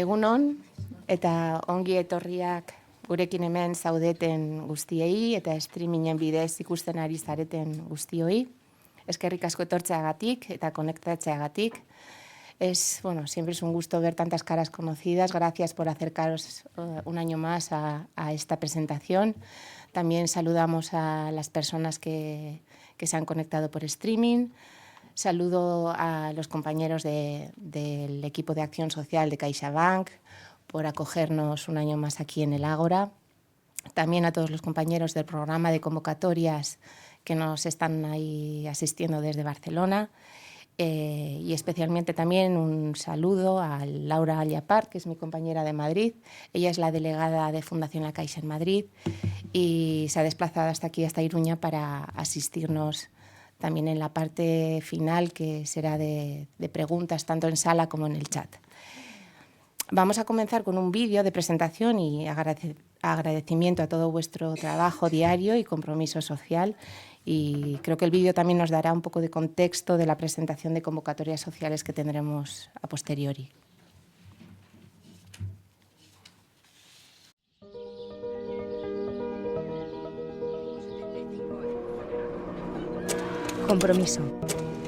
Egunon eta ongi etorriak gurekin hemen zaudeten guztiei eta streamingen bidez ikusten ari zareten guztioi. Eskerrik asko etortzeagatik eta konektatzeagatik. Siempre es un gusto ver tantas caras conocidas. Gracias por acercaros un año más a esta presentación. También saludamos a las personas que se han conectado por streaming. Saludo a los compañeros del equipo de acción social de CaixaBank por acogernos un año más aquí en el Ágora. También a todos los compañeros del programa de convocatorias que nos están ahí asistiendo desde Barcelona. Y especialmente también un saludo a Laura Allapart, que es mi compañera de Madrid. Ella es la delegada de Fundación La Caixa en Madrid y se ha desplazado hasta aquí, hasta Iruña, para asistirnos también en la parte final, que será de preguntas tanto en sala como en el chat. Vamos a comenzar con un vídeo de presentación y agradecimiento a todo vuestro trabajo diario y compromiso social. Y creo que el vídeo también nos dará un poco de contexto de la presentación de convocatorias sociales que tendremos a posteriori. Compromiso,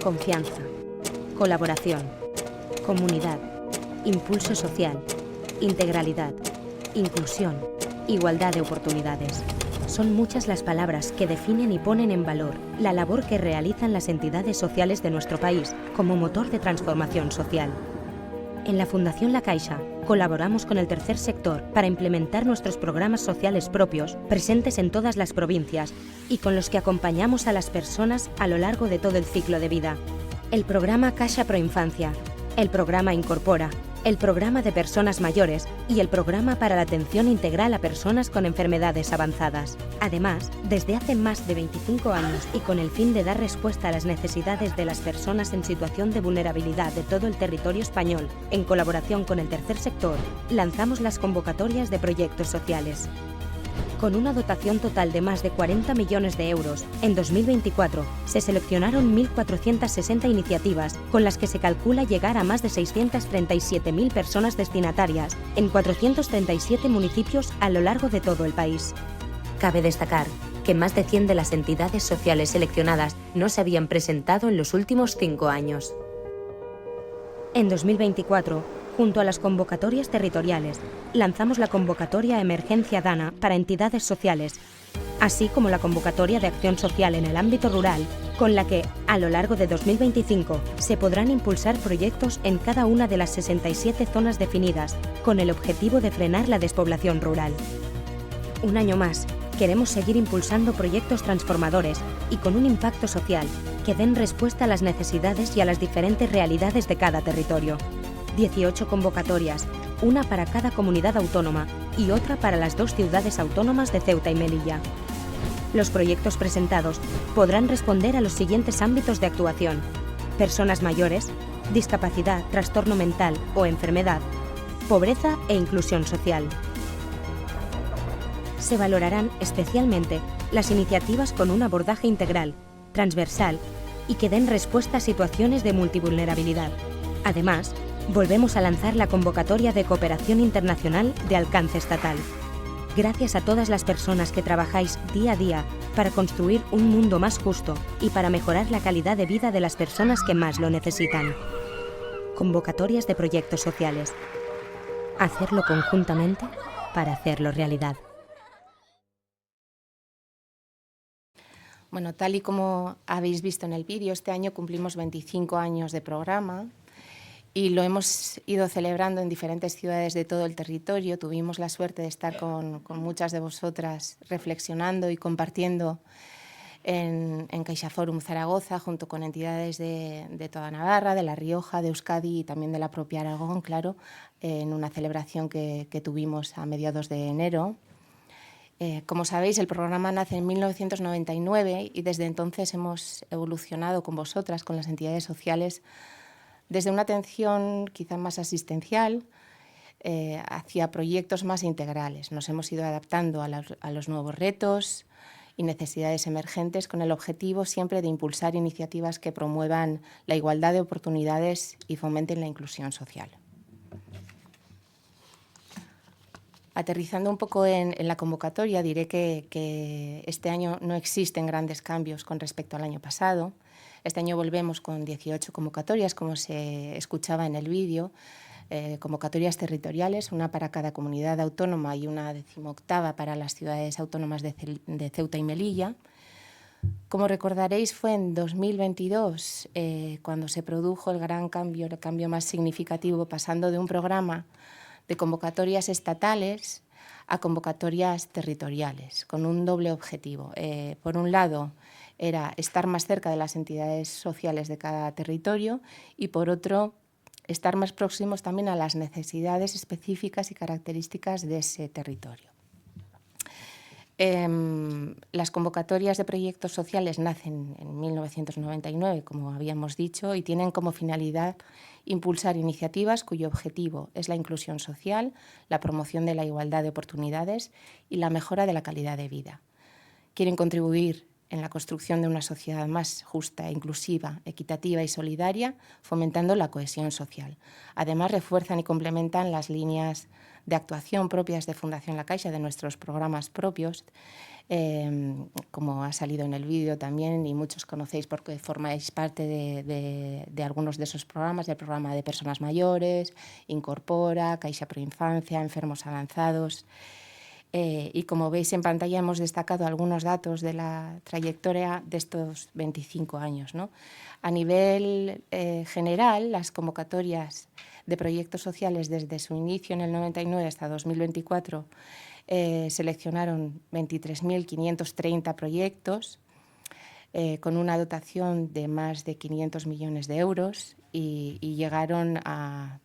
confianza, colaboración, comunidad, impulso social, integralidad, inclusión, igualdad de oportunidades. Son muchas las palabras que definen y ponen en valor la labor que realizan las entidades sociales de nuestro país como motor de transformación social. En la Fundación La Caixa colaboramos con el tercer sector para implementar nuestros programas sociales propios presentes en todas las provincias y con los que acompañamos a las personas a lo largo de todo el ciclo de vida. El programa Caixa Proinfancia, el programa Incorpora, el programa de personas mayores y el programa para la atención integral a personas con enfermedades avanzadas. Además, desde hace más de 25 años y con el fin de dar respuesta a las necesidades de las personas en situación de vulnerabilidad de todo el territorio español, en colaboración con el tercer sector, lanzamos las convocatorias de proyectos sociales. Con una dotación total de más de 40 millones de euros, en 2024 se seleccionaron 1.460 iniciativas con las que se calcula llegar a más de 637.000 personas destinatarias en 437 municipios a lo largo de todo el país. Cabe destacar que más de 100 de las entidades sociales seleccionadas no se habían presentado en los últimos 5 años. En 2024, junto a las convocatorias territoriales, lanzamos la convocatoria Emergencia Dana para entidades sociales, así como la convocatoria de acción social en el ámbito rural, con la que, a lo largo de 2025, se podrán impulsar proyectos en cada una de las 67 zonas definidas, con el objetivo de frenar la despoblación rural. Un año más, queremos seguir impulsando proyectos transformadores y con un impacto social que den respuesta a las necesidades y a las diferentes realidades de cada territorio. 18 convocatorias, una para cada comunidad autónoma y otra para las 2 ciudades autónomas de Ceuta y Melilla. Los proyectos presentados podrán responder a los siguientes ámbitos de actuación: personas mayores, discapacidad, trastorno mental o enfermedad, pobreza e inclusión social. Se valorarán especialmente las iniciativas con un abordaje integral, transversal y que den respuesta a situaciones de multivulnerabilidad. Además, volvemos a lanzar la convocatoria de cooperación internacional de alcance estatal. Gracias a todas las personas que trabajáis día a día para construir un mundo más justo y para mejorar la calidad de vida de las personas que más lo necesitan. Convocatorias de proyectos sociales. Hacerlo conjuntamente para hacerlo realidad. Bueno, tal y como habéis visto en el vídeo, este año cumplimos 25 años de programa. Y lo hemos ido celebrando en diferentes ciudades de todo el territorio. Tuvimos la suerte de estar con muchas de vosotras reflexionando y compartiendo en CaixaForum Zaragoza, junto con entidades de toda Navarra, de La Rioja, de Euskadi y también de la propia Aragón, claro, en una celebración que tuvimos a mediados de enero. Como sabéis, el programa nace en 1999 y desde entonces hemos evolucionado con vosotras, con las entidades sociales, desde una atención quizá más asistencial hacia proyectos más integrales. Nos hemos ido adaptando a los nuevos retos y necesidades emergentes con el objetivo siempre de impulsar iniciativas que promuevan la igualdad de oportunidades y fomenten la inclusión social. Aterrizando un poco en la convocatoria, diré que este año no existen grandes cambios con respecto al año pasado. Este año volvemos con 18 convocatorias, como se escuchaba en el vídeo, convocatorias territoriales, una para cada comunidad autónoma y una 18ª para las ciudades autónomas de Ceuta y Melilla. Como recordaréis, fue en 2022 cuando se produjo el gran cambio, el cambio más significativo, pasando de un programa de convocatorias estatales a convocatorias territoriales, con un doble objetivo. Por un lado, era estar más cerca de las entidades sociales de cada territorio y, por otro, estar más próximos también a las necesidades específicas y características de ese territorio. Las convocatorias de proyectos sociales nacen en 1999, como habíamos dicho, y tienen como finalidad impulsar iniciativas cuyo objetivo es la inclusión social, la promoción de la igualdad de oportunidades y la mejora de la calidad de vida. Quieren contribuir en la construcción de una sociedad más justa, inclusiva, equitativa y solidaria, fomentando la cohesión social. Además, refuerzan y complementan las líneas de actuación propias de Fundación La Caixa, de nuestros programas propios, como ha salido en el vídeo también, y muchos conocéis porque formáis parte de algunos de esos programas, del programa de personas mayores, Incorpora, Caixa Proinfancia, enfermos avanzados. Y como veis en pantalla hemos destacado algunos datos de la trayectoria de estos 25 años, ¿no? A nivel general, las convocatorias de proyectos sociales desde su inicio en el 99 hasta 2024 seleccionaron 23.530 proyectos con una dotación de más de 500 millones de euros y llegaron a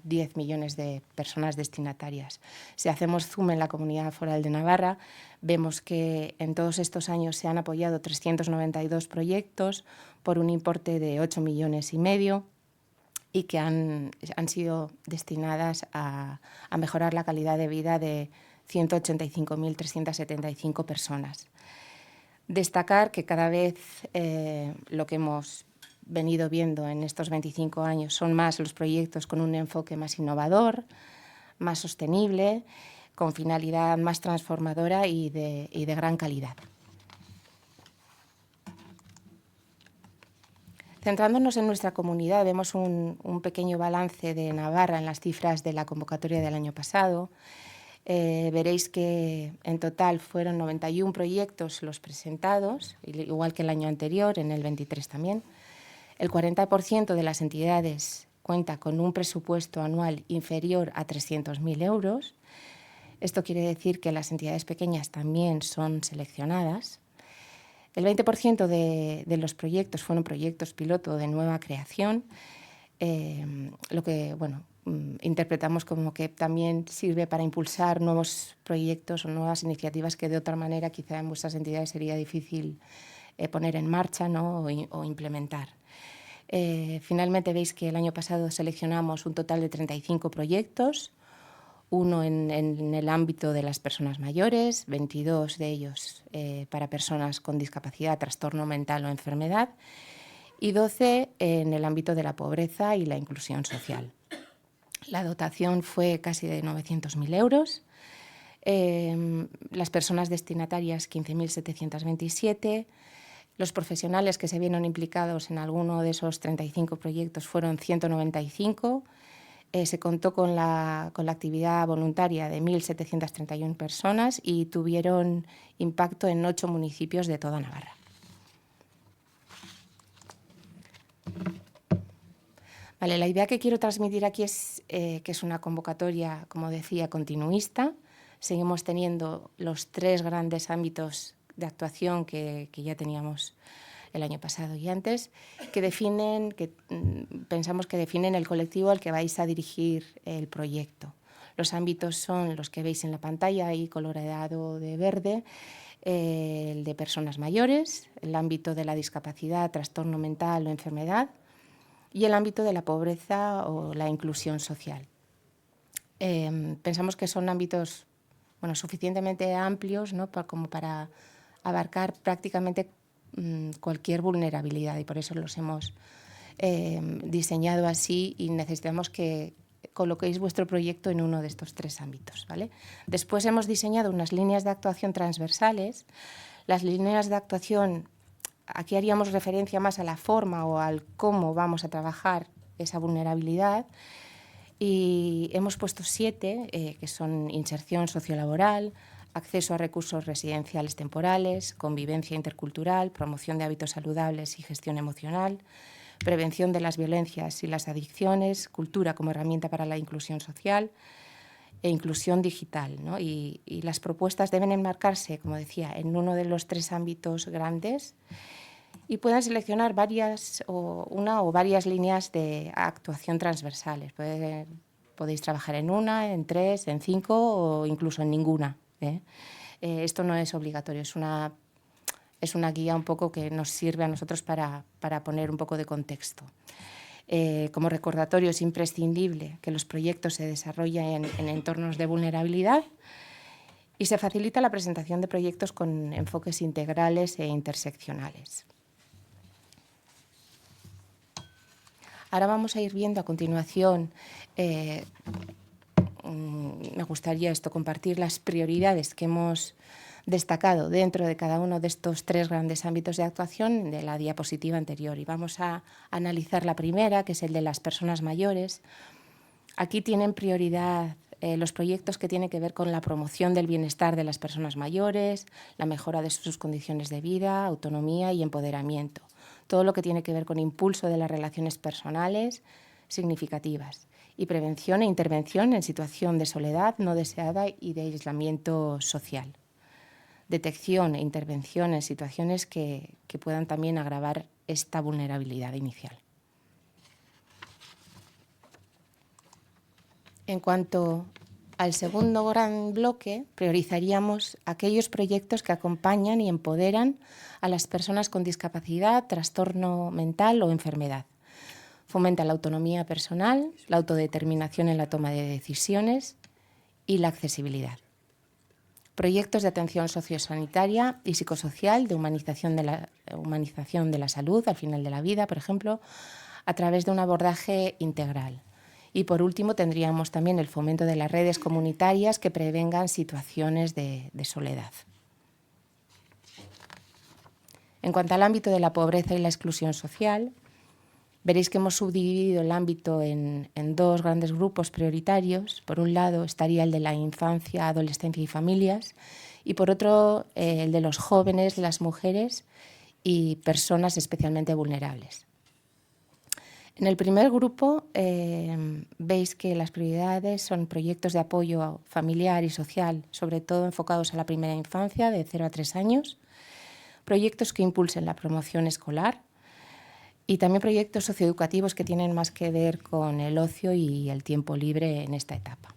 10 millones de personas destinatarias. Si hacemos zoom en la Comunidad Foral de Navarra, vemos que en todos estos años se han apoyado 392 proyectos por un importe de 8,5 millones y que han sido destinadas a mejorar la calidad de vida de 185.375 personas. Destacar que cada vez lo que hemos venido viendo en estos 25 años son más los proyectos con un enfoque más innovador, más sostenible, con finalidad más transformadora y de gran calidad. Centrándonos en nuestra comunidad, vemos un pequeño balance de Navarra en las cifras de la convocatoria del año pasado. Veréis que en total fueron 91 proyectos los presentados, igual que el año anterior, en el 23 también. El 40% de las entidades cuenta con un presupuesto anual inferior a 300.000 euros. Esto quiere decir que las entidades pequeñas también son seleccionadas. El 20% de los proyectos fueron proyectos piloto de nueva creación, lo que interpretamos como que también sirve para impulsar nuevos proyectos o nuevas iniciativas que de otra manera quizá en vuestras entidades sería difícil poner en marcha, ¿no? o implementar. Finalmente veis que el año pasado seleccionamos un total de 35 proyectos, uno en el ámbito de las personas mayores, 22 de ellos para personas con discapacidad, trastorno mental o enfermedad, y 12 en el ámbito de la pobreza y la inclusión social. La dotación fue casi de 900.000 euros. Las personas destinatarias, 15.727. Los profesionales que se vieron implicados en alguno de esos 35 proyectos fueron 195. Se contó con la actividad voluntaria de 1.731 personas y tuvieron impacto en 8 municipios de toda Navarra. Vale, la idea que quiero transmitir aquí es que es una convocatoria, como decía, continuista. Seguimos teniendo los 3 grandes ámbitos de actuación que ya teníamos el año pasado y antes, que pensamos que definen el colectivo al que vais a dirigir el proyecto. Los ámbitos son los que veis en la pantalla, ahí coloreado de verde, el de personas mayores, el ámbito de la discapacidad, trastorno mental o enfermedad, y el ámbito de la pobreza o la inclusión social. Pensamos que son ámbitos suficientemente amplios, ¿no? como para abarcar prácticamente cualquier vulnerabilidad, y por eso los hemos diseñado así, y necesitamos que coloquéis vuestro proyecto en uno de estos 3 ámbitos, ¿vale? Después hemos diseñado unas líneas de actuación transversales. Las líneas de actuación, aquí haríamos referencia más a la forma o al cómo vamos a trabajar esa vulnerabilidad, y hemos puesto 7, que son inserción sociolaboral, acceso a recursos residenciales temporales, convivencia intercultural, promoción de hábitos saludables y gestión emocional, prevención de las violencias y las adicciones, cultura como herramienta para la inclusión social e inclusión digital, ¿no? Y las propuestas deben enmarcarse, como decía, en uno de los 3 ámbitos grandes, y pueden seleccionar una o varias líneas de actuación transversales. Podéis trabajar en una, en 3, en 5 o incluso en ninguna, ¿eh? Esto no es obligatorio, es una guía un poco que nos sirve a nosotros para poner un poco de contexto. Como recordatorio, es imprescindible que los proyectos se desarrollen en entornos de vulnerabilidad, y se facilita la presentación de proyectos con enfoques integrales e interseccionales. Ahora vamos a ir viendo a continuación, me gustaría compartir las prioridades que hemos destacado dentro de cada uno de estos 3 grandes ámbitos de actuación de la diapositiva anterior. Y vamos a analizar la primera, que es el de las personas mayores. Aquí tienen prioridad los proyectos que tienen que ver con la promoción del bienestar de las personas mayores, la mejora de sus condiciones de vida, autonomía y empoderamiento. Todo lo que tiene que ver con impulso de las relaciones personales significativas y prevención e intervención en situación de soledad no deseada y de aislamiento social. Detección e intervención en situaciones que puedan también agravar esta vulnerabilidad inicial. En cuanto al segundo gran bloque, priorizaríamos aquellos proyectos que acompañan y empoderan a las personas con discapacidad, trastorno mental o enfermedad. Fomenta la autonomía personal, la autodeterminación en la toma de decisiones y la accesibilidad. Proyectos de atención sociosanitaria y psicosocial, de humanización de la salud al final de la vida, por ejemplo, a través de un abordaje integral. Y por último tendríamos también el fomento de las redes comunitarias que prevengan situaciones de soledad. En cuanto al ámbito de la pobreza y la exclusión social, veréis que hemos subdividido el ámbito en 2 grandes grupos prioritarios. Por un lado estaría el de la infancia, adolescencia y familias, y por otro el de los jóvenes, las mujeres y personas especialmente vulnerables. En el primer grupo veis que las prioridades son proyectos de apoyo familiar y social, sobre todo enfocados a la primera infancia, de 0 a 3 años, proyectos que impulsen la promoción escolar y también proyectos socioeducativos que tienen más que ver con el ocio y el tiempo libre en esta etapa.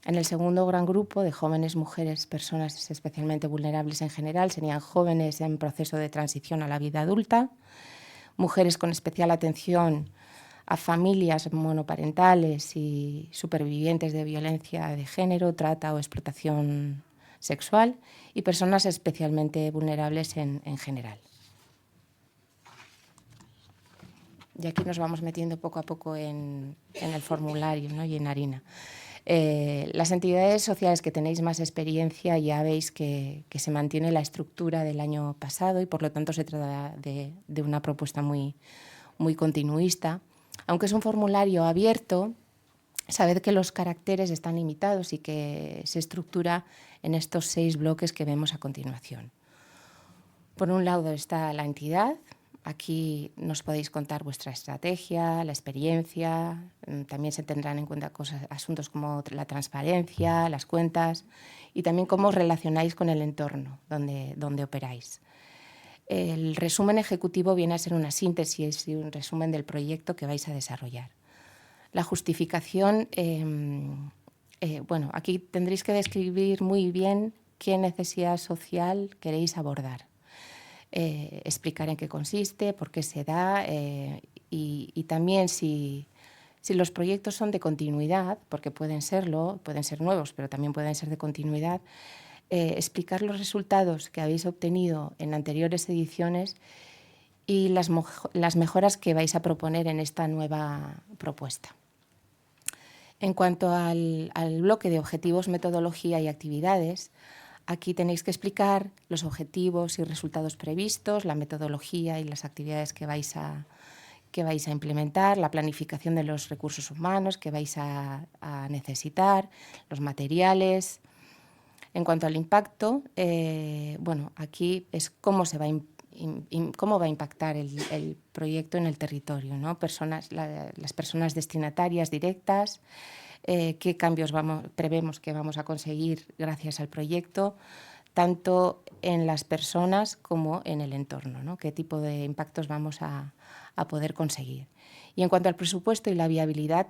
En el segundo gran grupo de jóvenes, mujeres, personas especialmente vulnerables en general, serían jóvenes en proceso de transición a la vida adulta, mujeres con especial atención a familias monoparentales y supervivientes de violencia de género, trata o explotación sexual, y personas especialmente vulnerables en general. Y aquí nos vamos metiendo poco a poco en el formulario, ¿no? Y en harina. Las entidades sociales que tenéis más experiencia ya veis que se mantiene la estructura del año pasado y por lo tanto se trata de una propuesta muy continuista. Aunque es un formulario abierto, sabed que los caracteres están limitados y que se estructura en estos 6 bloques que vemos a continuación. Por un lado está la entidad. Aquí nos podéis contar vuestra estrategia, la experiencia, también se tendrán en cuenta asuntos como la transparencia, las cuentas y también cómo os relacionáis con el entorno donde operáis. El resumen ejecutivo viene a ser una síntesis y un resumen del proyecto que vais a desarrollar. La justificación, aquí tendréis que describir muy bien qué necesidad social queréis abordar. Explicar en qué consiste, por qué se da y también si los proyectos son de continuidad, porque pueden serlo, pueden ser nuevos, pero también pueden ser de continuidad, explicar los resultados que habéis obtenido en anteriores ediciones y las mejoras que vais a proponer en esta nueva propuesta. En cuanto al bloque de objetivos, metodología y actividades, aquí tenéis que explicar los objetivos y resultados previstos, la metodología y las actividades que vais a implementar, la planificación de los recursos humanos que vais a necesitar, los materiales. En cuanto al impacto, bueno, aquí es cómo va a impactar el proyecto en el territorio, ¿no? Las personas destinatarias directas, qué cambios prevemos que vamos a conseguir gracias al proyecto, tanto en las personas como en el entorno, ¿no? Qué tipo de impactos vamos a poder conseguir. Y en cuanto al presupuesto y la viabilidad,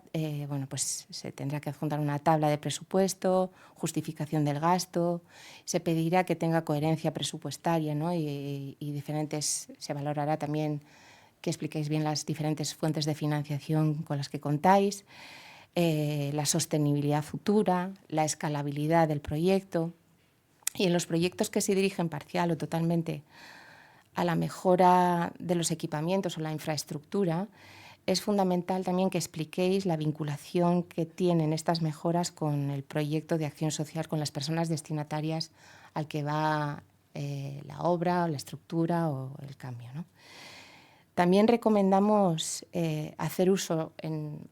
bueno, pues se tendrá que adjuntar una tabla de presupuesto, justificación del gasto, se pedirá que tenga coherencia presupuestaria, ¿no? y se valorará también que expliquéis bien las diferentes fuentes de financiación con las que contáis, la sostenibilidad futura, la escalabilidad del proyecto. Y en los proyectos que se dirigen parcial o totalmente a la mejora de los equipamientos o la infraestructura, es fundamental también que expliquéis la vinculación que tienen estas mejoras con el proyecto de acción social, con las personas destinatarias al que va la obra, o la estructura o el cambio, ¿no? También recomendamos hacer uso,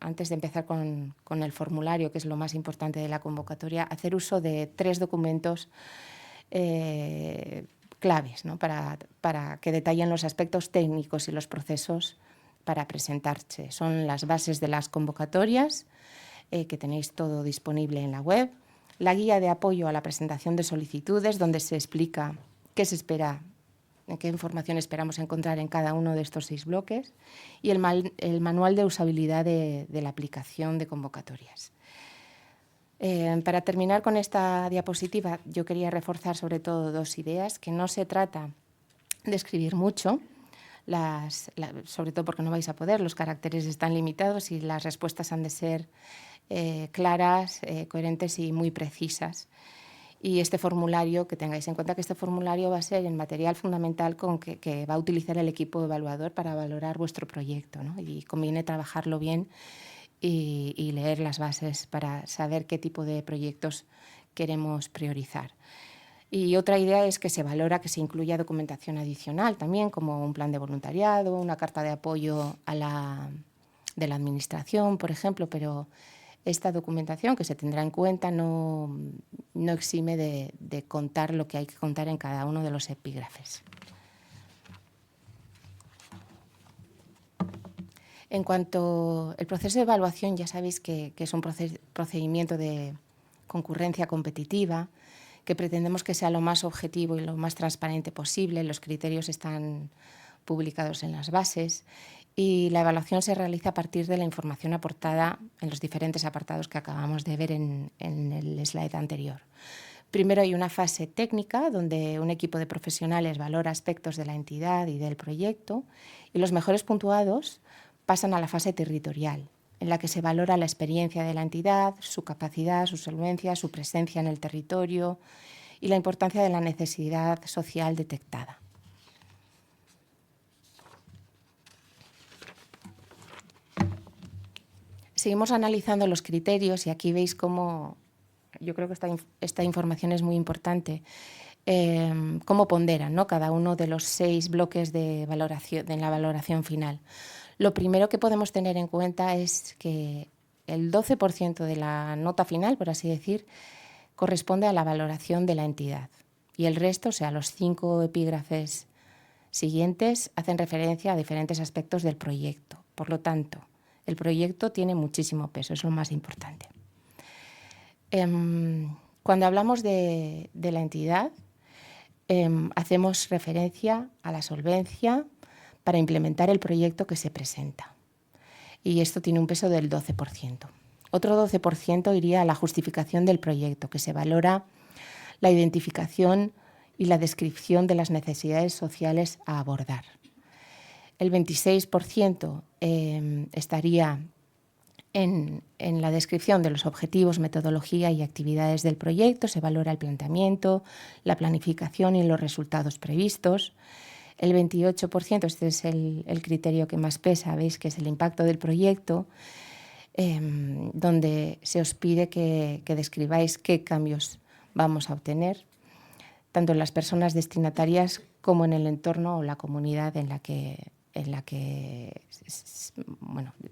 antes de empezar con el formulario, que es lo más importante de la convocatoria, hacer uso de 3 documentos claves, ¿no? para que detallen los aspectos técnicos y los procesos para presentarse. Son las bases de las convocatorias, que tenéis todo disponible en la web, la guía de apoyo a la presentación de solicitudes, donde se explica qué se espera, qué información esperamos encontrar en cada uno de estos 6 bloques, y el manual de usabilidad de la aplicación de convocatorias. Para terminar con esta diapositiva, yo quería reforzar sobre todo 2 ideas, que no se trata de escribir mucho, sobre todo porque no vais a poder, los caracteres están limitados y las respuestas han de ser claras, coherentes y muy precisas. Y este formulario, que tengáis en cuenta que este formulario va a ser el material fundamental que va a utilizar el equipo evaluador para valorar vuestro proyecto, ¿no? Y conviene trabajarlo bien y leer las bases para saber qué tipo de proyectos queremos priorizar. Y otra idea es que se valora que se incluya documentación adicional también, como un plan de voluntariado, una carta de apoyo de la Administración, por ejemplo, pero esta documentación que se tendrá en cuenta no exime de contar lo que hay que contar en cada uno de los epígrafes. En cuanto al proceso de evaluación, ya sabéis que es un procedimiento de concurrencia competitiva, que pretendemos que sea lo más objetivo y lo más transparente posible. Los criterios están publicados en las bases y la evaluación se realiza a partir de la información aportada en los diferentes apartados que acabamos de ver en el slide anterior. Primero hay una fase técnica donde un equipo de profesionales valora aspectos de la entidad y del proyecto, y los mejores puntuados pasan a la fase territorial, en la que se valora la experiencia de la entidad, su capacidad, su solvencia, su presencia en el territorio y la importancia de la necesidad social detectada. Seguimos analizando los criterios y aquí veis cómo, yo creo que esta información es muy importante, cómo ponderan, ¿no?, cada uno de los 6 bloques de la valoración final. Lo primero que podemos tener en cuenta es que el 12% de la nota final, por así decir, corresponde a la valoración de la entidad. Y el resto, o sea, los 5 epígrafes siguientes, hacen referencia a diferentes aspectos del proyecto. Por lo tanto, el proyecto tiene muchísimo peso, es lo más importante. Cuando hablamos de la entidad, hacemos referencia a la solvencia para implementar el proyecto que se presenta. Y esto tiene un peso del 12%. Otro 12% iría a la justificación del proyecto, que se valora la identificación y la descripción de las necesidades sociales a abordar. El 26% estaría en la descripción de los objetivos, metodología y actividades del proyecto. Se valora el planteamiento, la planificación y los resultados previstos. El 28%, este es el criterio que más pesa, veis que es el impacto del proyecto, donde se os pide que describáis qué cambios vamos a obtener, tanto en las personas destinatarias como en el entorno o la comunidad en la que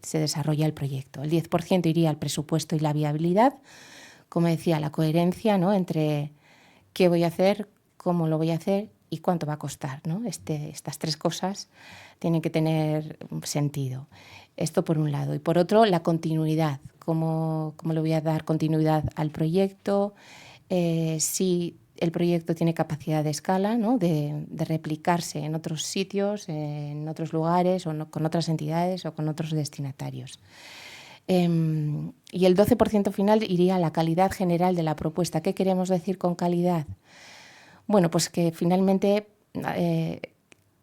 se desarrolla el proyecto. El 10% iría al presupuesto y la viabilidad, como decía, la coherencia, ¿no?, entre qué voy a hacer, cómo lo voy a hacer y cuánto va a costar, ¿no? Estas tres cosas tienen que tener sentido. Esto por un lado. Y por otro, la continuidad. ¿Cómo le voy a dar continuidad al proyecto? Si el proyecto tiene capacidad de escala, ¿no?, de replicarse en otros sitios, en otros lugares, o no, con otras entidades o con otros destinatarios. Y el 12% final iría a la calidad general de la propuesta. ¿Qué queremos decir con calidad? Bueno, pues que finalmente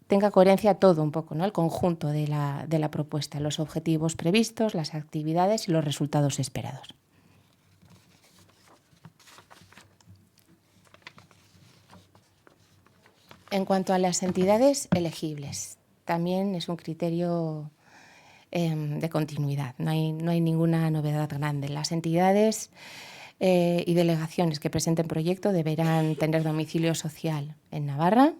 tenga coherencia todo un poco, ¿no?, el conjunto de la propuesta, los objetivos previstos, las actividades y los resultados esperados. En cuanto a las entidades elegibles, también es un criterio de continuidad. No hay ninguna novedad grande. Las entidades y delegaciones que presenten proyecto deberán tener domicilio social en Navarra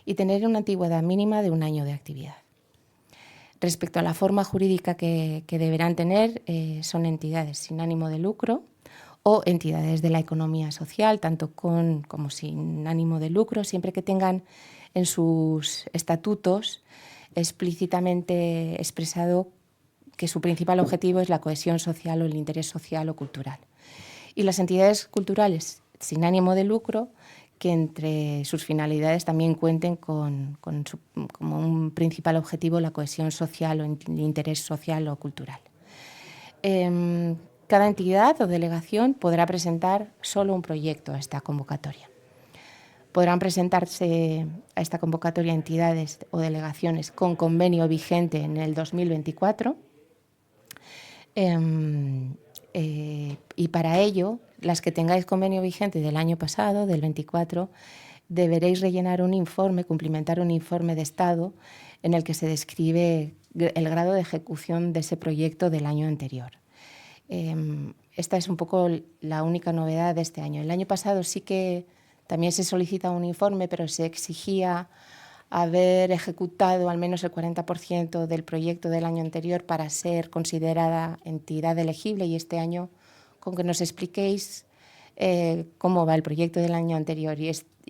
y tener una antigüedad mínima de 1 año de actividad. Respecto a la forma jurídica que deberán tener, son entidades sin ánimo de lucro o entidades de la economía social, tanto con como sin ánimo de lucro, siempre que tengan en sus estatutos explícitamente expresado que su principal objetivo es la cohesión social o el interés social o cultural. Y las entidades culturales sin ánimo de lucro, que entre sus finalidades también cuenten como un principal objetivo la cohesión social o el interés social o cultural. Cada entidad o delegación podrá presentar solo un proyecto a esta convocatoria. Podrán presentarse a esta convocatoria entidades o delegaciones con convenio vigente en el 2024 y para ello, las que tengáis convenio vigente del año pasado, del 24, deberéis rellenar un informe, cumplimentar un informe de estado en el que se describe el grado de ejecución de ese proyecto del año anterior. Esta es un poco la única novedad de este año. El año pasado sí que también se solicita un informe, pero se exigía haber ejecutado al menos el 40% del proyecto del año anterior para ser considerada entidad elegible, y este año, con que nos expliquéis cómo va el proyecto del año anterior y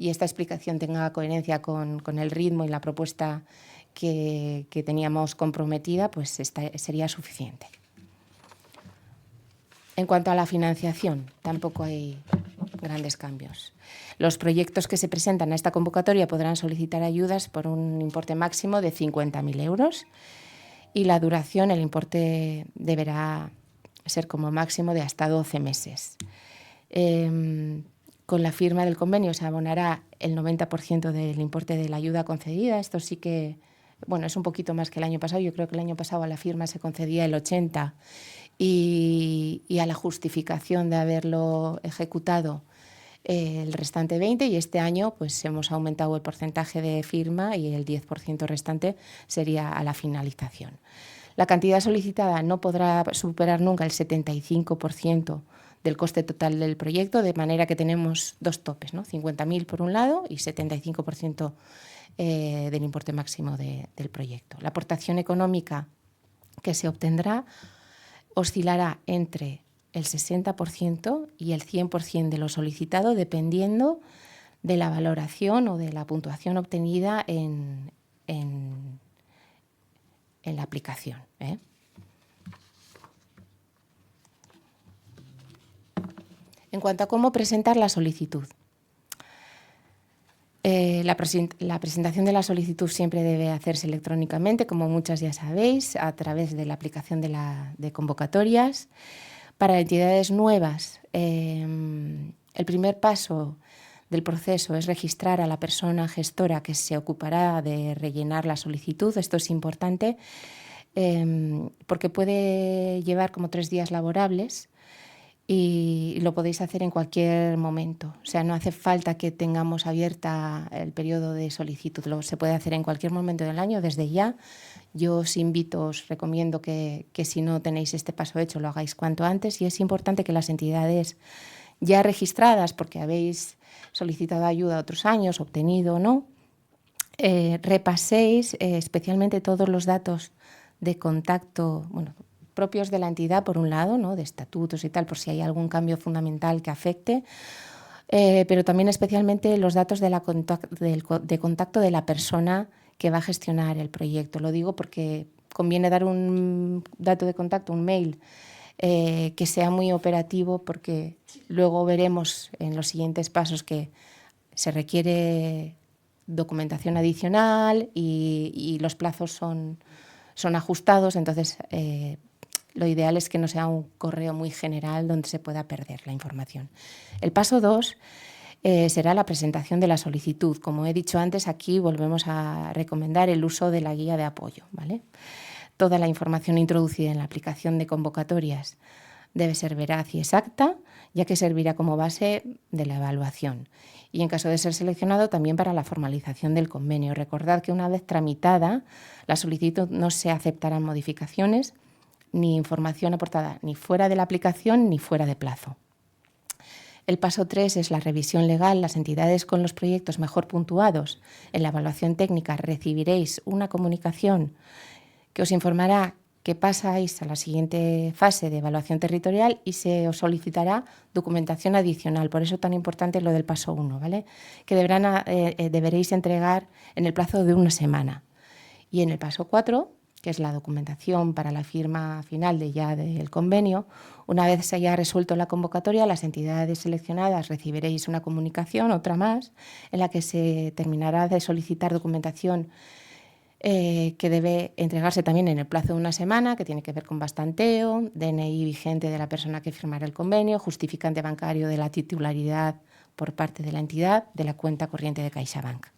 esta explicación tenga coherencia con el ritmo y la propuesta que teníamos comprometida, pues sería suficiente. En cuanto a la financiación, tampoco hay grandes cambios. Los proyectos que se presentan a esta convocatoria podrán solicitar ayudas por un importe máximo de 50.000 euros y la duración, el importe deberá ser como máximo de hasta 12 meses. Con la firma del convenio se abonará el 90% del importe de la ayuda concedida. Esto sí que, bueno, es un poquito más que el año pasado. Yo creo que el año pasado a la firma se concedía el 80% y a la justificación de haberlo ejecutado el restante 20%, y este año pues hemos aumentado el porcentaje de firma y el 10% restante sería a la finalización. La cantidad solicitada no podrá superar nunca el 75% del coste total del proyecto, de manera que tenemos dos topes, ¿no? 50.000 por un lado y 75% del importe máximo del proyecto. La aportación económica que se obtendrá oscilará entre el 60% y el 100% de lo solicitado, dependiendo de la valoración o de la puntuación obtenida en la aplicación. En cuanto a cómo presentar la solicitud. La presentación de la solicitud siempre debe hacerse electrónicamente, como muchas ya sabéis, a través de la aplicación de convocatorias. Para entidades nuevas, el primer paso del proceso es registrar a la persona gestora que se ocupará de rellenar la solicitud. Esto es importante porque puede llevar como 3 días laborables y lo podéis hacer en cualquier momento. O sea, no hace falta que tengamos abierta el periodo de solicitud, se puede hacer en cualquier momento del año, desde ya. Yo os invito, os recomiendo que si no tenéis este paso hecho, lo hagáis cuanto antes, y es importante que las entidades ya registradas, porque habéis solicitado ayuda otros años, obtenido o no, repaséis especialmente todos los datos de contacto, bueno, propios de la entidad, por un lado, ¿no?, de estatutos y tal, por si hay algún cambio fundamental que afecte, pero también especialmente los datos de contacto de la persona que va a gestionar el proyecto. Lo digo porque conviene dar un dato de contacto, un mail, que sea muy operativo, porque luego veremos en los siguientes pasos que se requiere documentación adicional y los plazos son ajustados, entonces lo ideal es que no sea un correo muy general donde se pueda perder la información. El paso 2 será la presentación de la solicitud. Como he dicho antes, aquí volvemos a recomendar el uso de la guía de apoyo, ¿vale? Toda la información introducida en la aplicación de convocatorias debe ser veraz y exacta, ya que servirá como base de la evaluación. Y en caso de ser seleccionado, también para la formalización del convenio. Recordad que una vez tramitada la solicitud no se aceptarán modificaciones ni información aportada ni fuera de la aplicación ni fuera de plazo. El paso 3 es la revisión legal. Las entidades con los proyectos mejor puntuados en la evaluación técnica recibiréis una comunicación que os informará que pasáis a la siguiente fase de evaluación territorial y se os solicitará documentación adicional. Por eso tan importante lo del paso 1, ¿vale? Que deberéis entregar en el plazo de una semana. Y en el paso 4, que es la documentación para la firma final del convenio, una vez se haya resuelto la convocatoria, las entidades seleccionadas recibiréis una comunicación, otra más, en la que se terminará de solicitar documentación que debe entregarse también en el plazo de una semana, que tiene que ver con bastanteo, DNI vigente de la persona que firmará el convenio, justificante bancario de la titularidad por parte de la entidad de la cuenta corriente de CaixaBank.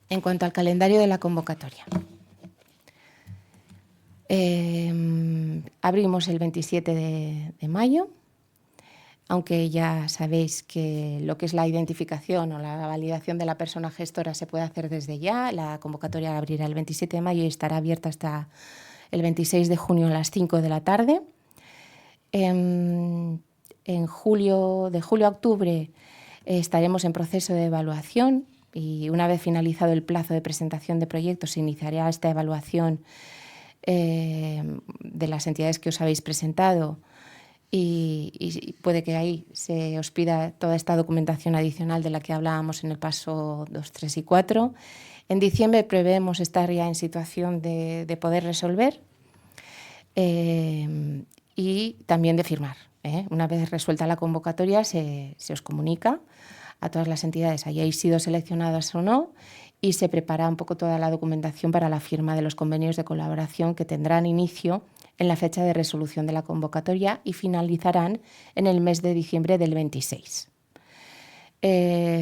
En cuanto al calendario de la convocatoria, abrimos el 27 de mayo, aunque ya sabéis que lo que es la identificación o la validación de la persona gestora se puede hacer desde ya. La convocatoria abrirá el 27 de mayo y estará abierta hasta el 26 de junio a las 5 de la tarde. De julio a octubre estaremos en proceso de evaluación y una vez finalizado el plazo de presentación de proyectos se iniciará esta evaluación de las entidades que os habéis presentado. Y puede que ahí se os pida toda esta documentación adicional de la que hablábamos en el paso 2, 3 y 4. En diciembre prevemos estar ya en situación de poder resolver y también de firmar. Una vez resuelta la convocatoria se os comunica a todas las entidades, hayáis sido seleccionadas o no, y se prepara un poco toda la documentación para la firma de los convenios de colaboración que tendrán inicio en la fecha de resolución de la convocatoria y finalizarán en el mes de diciembre del 26.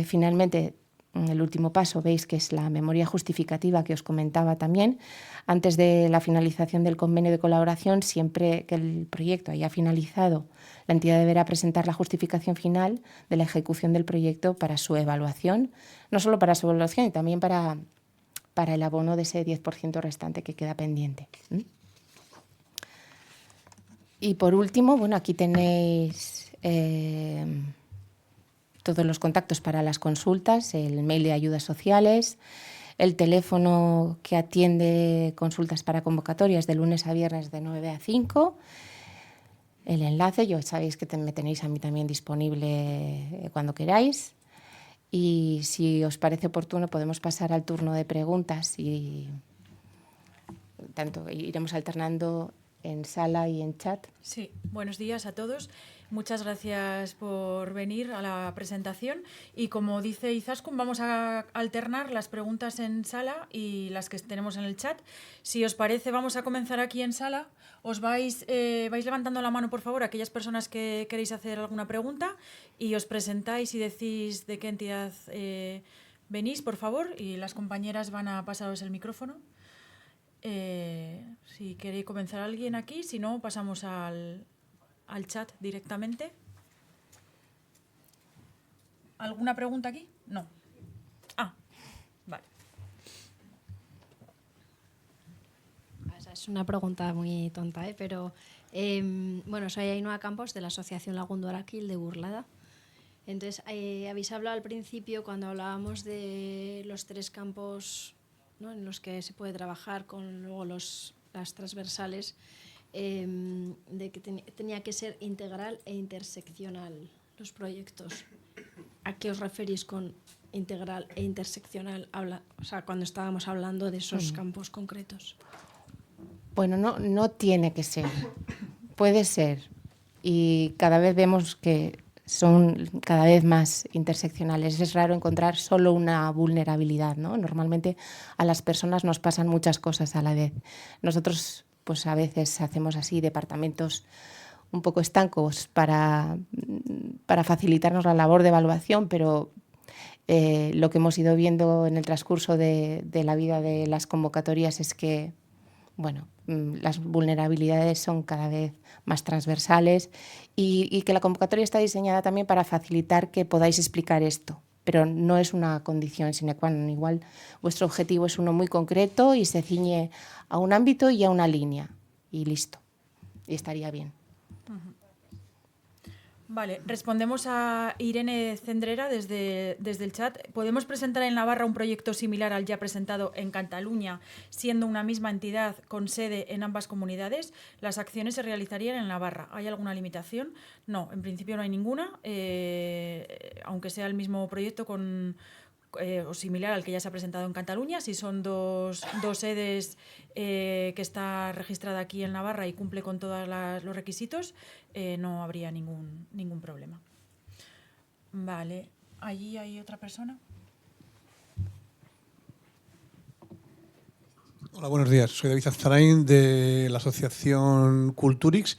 Finalmente, el último paso, veis que es la memoria justificativa que os comentaba también. Antes de la finalización del convenio de colaboración, siempre que el proyecto haya finalizado, la entidad deberá presentar la justificación final de la ejecución del proyecto para su evaluación, no solo para su evaluación, y también para el abono de ese 10% restante que queda pendiente. Y por último, bueno, aquí tenéis todos los contactos para las consultas, el mail de ayudas sociales, el teléfono que atiende consultas para convocatorias de lunes a viernes de 9 a 5, el enlace, ya sabéis que me tenéis a mí también disponible cuando queráis. Y si os parece oportuno podemos pasar al turno de preguntas y tanto iremos alternando en sala y en chat. Sí, buenos días a todos. Muchas gracias por venir a la presentación. Y como dice Izaskun, vamos a alternar las preguntas en sala y las que tenemos en el chat. Si os parece, vamos a comenzar aquí en sala. Os vais levantando la mano, por favor, aquellas personas que queréis hacer alguna pregunta y os presentáis y decís de qué entidad venís, por favor, y las compañeras van a pasaros el micrófono. Si quiere comenzar alguien aquí, si no, pasamos al chat directamente. ¿Alguna pregunta aquí? No. Ah, vale. Es una pregunta muy tonta, pero bueno, soy Ainhoa Campos de la Asociación Lagundo Araquil de Burlada. Entonces, habéis hablado al principio, cuando hablábamos de los 3 campos, ¿no?, en los que se puede trabajar con luego las transversales, de que tenía que ser integral e interseccional los proyectos. ¿A qué os referís con integral e interseccional? O sea, cuando estábamos hablando de esos campos concretos. Bueno, no tiene que ser. Puede ser. Y cada vez vemos que son cada vez más interseccionales. Es raro encontrar solo una vulnerabilidad, ¿no? Normalmente a las personas nos pasan muchas cosas a la vez. Nosotros, pues a veces hacemos así departamentos un poco estancos para facilitarnos la labor de evaluación, pero lo que hemos ido viendo en el transcurso de la vida de las convocatorias es que, bueno, las vulnerabilidades son cada vez más transversales y que la convocatoria está diseñada también para facilitar que podáis explicar esto, pero no es una condición sine qua non. Igual vuestro objetivo es uno muy concreto y se ciñe a un ámbito y a una línea y listo, y estaría bien. Vale, respondemos a Irene Cendrera desde el chat. ¿Podemos presentar en Navarra un proyecto similar al ya presentado en Cataluña, siendo una misma entidad con sede en ambas comunidades? Las acciones se realizarían en Navarra. ¿Hay alguna limitación? No, en principio no hay ninguna, aunque sea el mismo proyecto o similar al que ya se ha presentado en Cataluña. Si son dos sedes que está registrada aquí en Navarra y cumple con todos los requisitos, no habría ningún problema. Vale, allí hay otra persona. Hola, buenos días. Soy David Azarain de la asociación Culturix.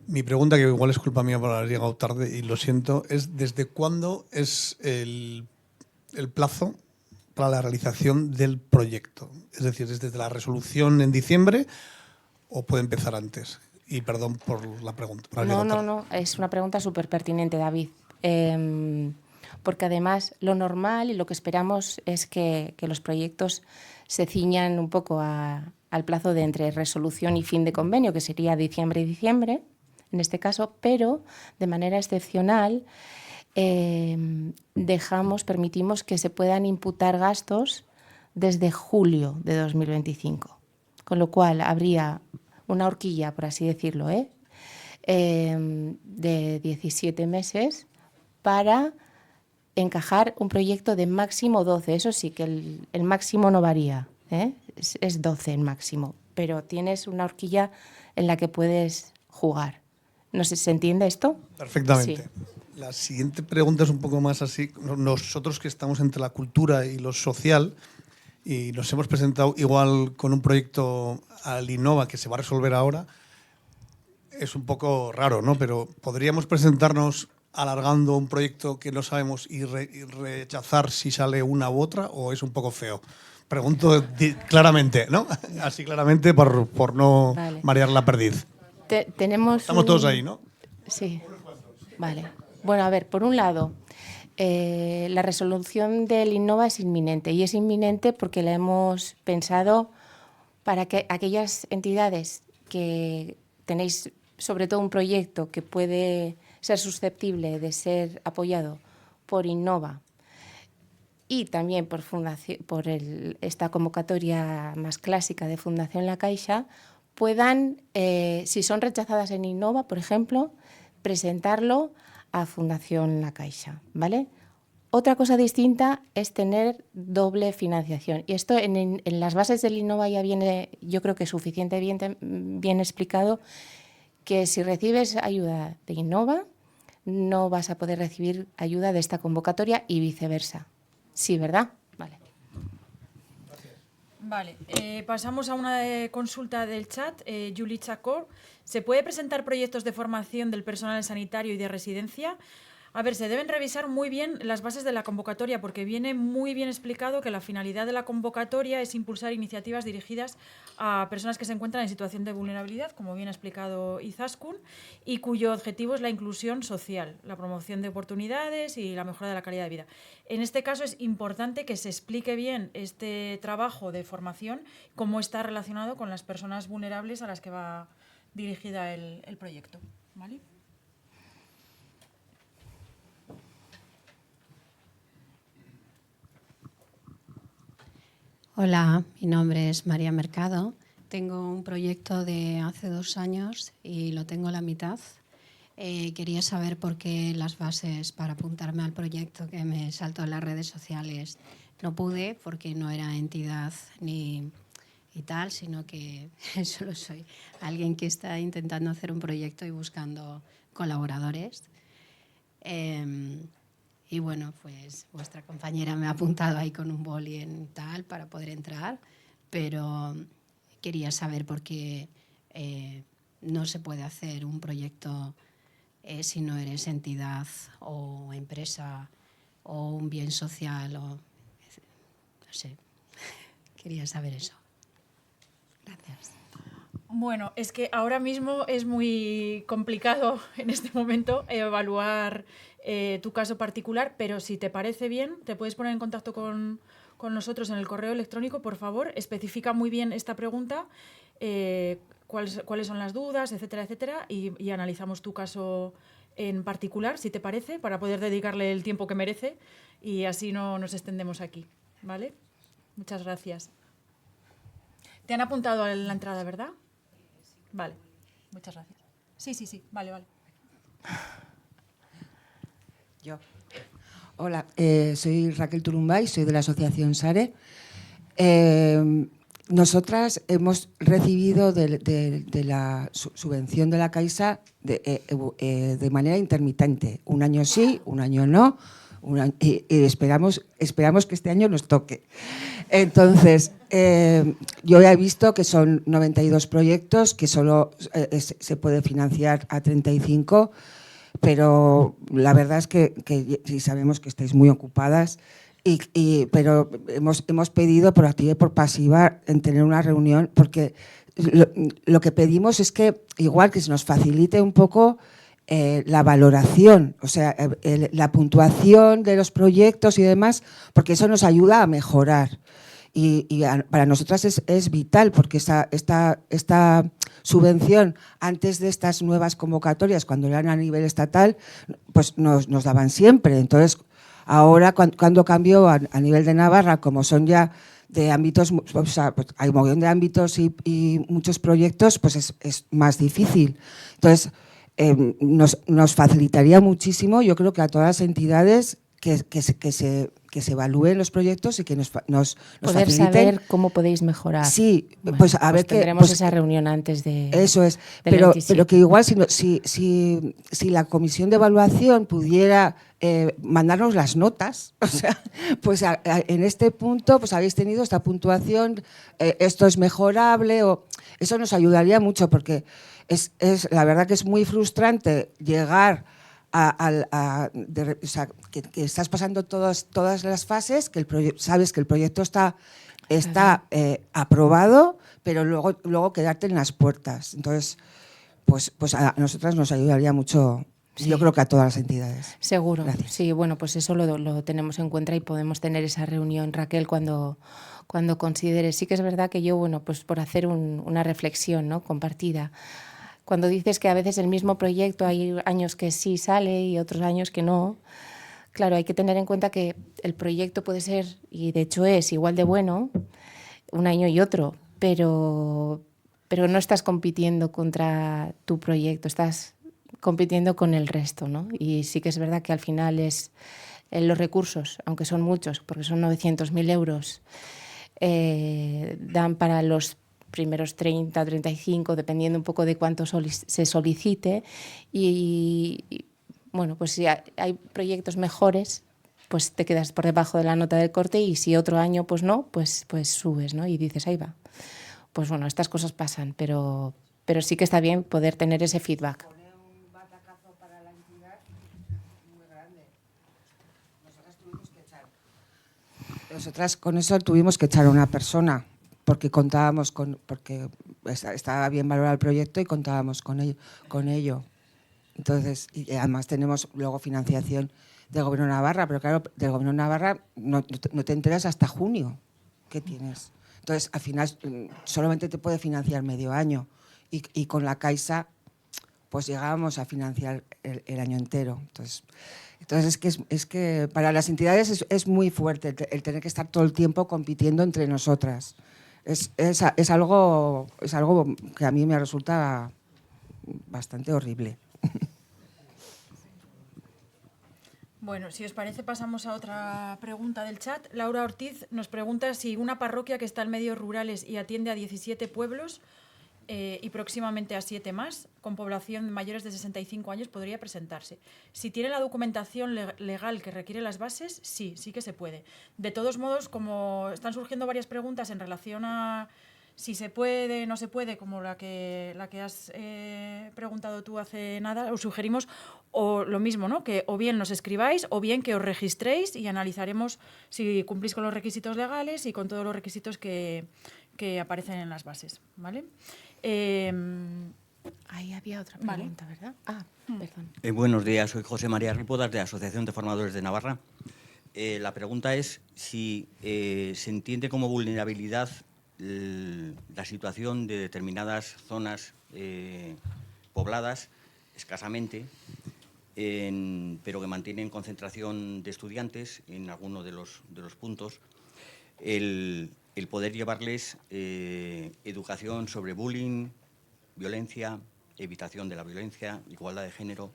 Mi pregunta, que igual es culpa mía por haber llegado tarde y lo siento, es ¿desde cuándo es el plazo para la realización del proyecto? Es decir, ¿es desde la resolución en diciembre o puede empezar antes? Y perdón por la pregunta. No, es una pregunta súper pertinente, David. Porque además lo normal y lo que esperamos es que los proyectos se ciñan un poco al plazo de entre resolución y fin de convenio, que sería diciembre y diciembre, en este caso, pero de manera excepcional permitimos que se puedan imputar gastos desde julio de 2025, con lo cual habría una horquilla, por así decirlo, de 17 meses para encajar un proyecto de máximo 12. Eso sí, que el máximo no varía, es 12 el máximo, pero tienes una horquilla en la que puedes jugar. No sé, ¿se entiende esto? Perfectamente. Sí. La siguiente pregunta es un poco más así. Nosotros que estamos entre la cultura y lo social y nos hemos presentado igual con un proyecto al Innova que se va a resolver ahora, es un poco raro, ¿no? Pero ¿podríamos presentarnos alargando un proyecto que no sabemos y rechazar si sale una u otra, o es un poco feo? Pregunto claramente, ¿no? Así claramente por no marear la perdiz. Estamos todos ahí, ¿no? Sí. Vale. Bueno, a ver, por un lado, la resolución del Innova es inminente, y es inminente porque la hemos pensado para que aquellas entidades que tenéis sobre todo un proyecto que puede ser susceptible de ser apoyado por Innova y también por esta convocatoria más clásica de Fundación La Caixa, puedan, si son rechazadas en Innova, por ejemplo, presentarlo a Fundación La Caixa, ¿vale? Otra cosa distinta es tener doble financiación. Y esto en las bases del Innova ya viene, yo creo que suficientemente bien explicado, que si recibes ayuda de Innova, no vas a poder recibir ayuda de esta convocatoria y viceversa. Sí, ¿verdad? Vale. Vale, pasamos a una consulta del chat. Juli Chacó, ¿se puede presentar proyectos de formación del personal sanitario y de residencia? A ver, se deben revisar muy bien las bases de la convocatoria porque viene muy bien explicado que la finalidad de la convocatoria es impulsar iniciativas dirigidas a personas que se encuentran en situación de vulnerabilidad, como bien ha explicado Izaskun, y cuyo objetivo es la inclusión social, la promoción de oportunidades y la mejora de la calidad de vida. En este caso es importante que se explique bien este trabajo de formación, cómo está relacionado con las personas vulnerables a las que va dirigida el proyecto. ¿Vale? Hola, mi nombre es María Mercado. Tengo un proyecto de hace 2 años y lo tengo a la mitad. Quería saber por qué las bases para apuntarme al proyecto que me saltó en las redes sociales no pude, porque no era entidad ni y tal, sino que solo soy alguien que está intentando hacer un proyecto y buscando colaboradores. Y bueno, pues vuestra compañera me ha apuntado ahí con un boli en tal para poder entrar, pero quería saber por qué no se puede hacer un proyecto si no eres entidad o empresa o un bien social o no sé. Quería saber eso. Gracias. Bueno, es que ahora mismo es muy complicado en este momento evaluar tu caso particular, pero si te parece bien, te puedes poner en contacto con nosotros en el correo electrónico, por favor. Especifica muy bien esta pregunta, cuáles son las dudas, etcétera, etcétera, y analizamos tu caso en particular, si te parece, para poder dedicarle el tiempo que merece y así no nos extendemos aquí. ¿Vale? Muchas gracias. Te han apuntado en la entrada, ¿verdad? Vale, muchas gracias. Sí, vale. Yo. Hola, soy Raquel Turumbay, soy de la Asociación SARE. Nosotras hemos recibido de la subvención de la Caixa de manera intermitente. Un año sí, un año no, y esperamos que este año nos toque. Entonces, yo he visto que son 92 proyectos, que solo se puede financiar a 35, pero la verdad es que sí sabemos que estáis muy ocupadas, pero hemos pedido por activa y por pasiva en tener una reunión, porque lo que pedimos es que igual que se nos facilite un poco la valoración, o sea, la puntuación de los proyectos y demás, porque eso nos ayuda a mejorar. Y para nosotras es vital, porque esta subvención, antes de estas nuevas convocatorias, cuando eran a nivel estatal, pues nos daban siempre. Entonces, ahora cuando cambió a nivel de Navarra, como son ya de ámbitos, o sea, pues hay un montón de ámbitos y muchos proyectos, pues es más difícil. Entonces, nos facilitaría muchísimo, yo creo que a todas las entidades que se evalúen los proyectos y que nos poder faciliten. Saber cómo podéis mejorar. Sí, bueno, pues a ver que tendremos esa reunión antes de. Eso es, del pero 27. que igual si la comisión de evaluación pudiera mandarnos las notas, o sea, pues en este punto pues habéis tenido esta puntuación, esto es mejorable, o eso nos ayudaría mucho, porque es la verdad que es muy frustrante llegar o sea, que estás pasando todas las fases, que sabes que el proyecto está aprobado, pero luego quedarte en las puertas. Entonces, pues a nosotras nos ayudaría mucho, sí. Yo creo que a todas las entidades. Seguro. Gracias. Sí, bueno, pues eso lo tenemos en cuenta y podemos tener esa reunión, Raquel, cuando consideres. Sí que es verdad que yo, bueno, pues por hacer una reflexión, ¿no?, compartida. Cuando dices que a veces el mismo proyecto hay años que sí sale y otros años que no, claro, hay que tener en cuenta que el proyecto puede ser, y de hecho es igual de bueno, un año y otro, pero no estás compitiendo contra tu proyecto, estás compitiendo con el resto, ¿no? Y sí que es verdad que al final es los recursos, aunque son muchos, porque son 900.000 euros, dan para los primeros 30, 35, dependiendo un poco de cuánto se solicite. Y bueno, pues si hay proyectos mejores, pues te quedas por debajo de la nota del corte, y si otro año pues no, pues subes, ¿no? Y dices, ahí va. Pues bueno, estas cosas pasan, pero sí que está bien poder tener ese feedback. Nosotras con eso tuvimos que echar a una persona porque contábamos porque estaba bien valorado el proyecto y contábamos con ello. Entonces, y además tenemos luego financiación del Gobierno de Navarra, pero claro, del Gobierno de Navarra no te enteras hasta junio que tienes. Entonces, al final solamente te puede financiar medio año y con la Caixa pues llegábamos a financiar el año entero. Entonces es que para las entidades es muy fuerte el tener que estar todo el tiempo compitiendo entre nosotras. Es algo que a mí me resulta bastante horrible. Bueno, si os parece, pasamos a otra pregunta del chat. Laura Ortiz nos pregunta si una parroquia que está en medios rurales y atiende a 17 pueblos y próximamente a 7 más, con población mayores de 65 años, podría presentarse. Si tiene la documentación legal que requiere las bases, sí que se puede. De todos modos, como están surgiendo varias preguntas en relación a si se puede, no se puede, como la que has preguntado tú hace nada, os sugerimos o lo mismo, ¿no? Que o bien nos escribáis o bien que os registréis y analizaremos si cumplís con los requisitos legales y con todos los requisitos que aparecen en las bases, ¿vale? Ahí había otra pregunta, Vale. ¿verdad? Perdón. Buenos días, soy José María Rípodas de la Asociación de Formadores de Navarra. La pregunta es si se entiende como vulnerabilidad la situación de determinadas zonas pobladas escasamente, pero que mantienen concentración de estudiantes en alguno de los puntos, el poder llevarles educación sobre bullying, violencia, evitación de la violencia, igualdad de género,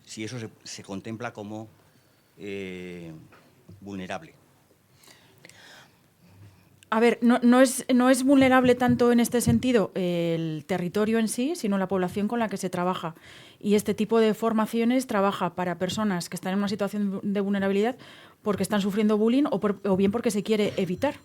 si eso se contempla como vulnerable. A ver, no es vulnerable tanto en este sentido el territorio en sí, sino la población con la que se trabaja. Y este tipo de formaciones trabaja para personas que están en una situación de vulnerabilidad porque están sufriendo bullying o bien porque se quiere evitar.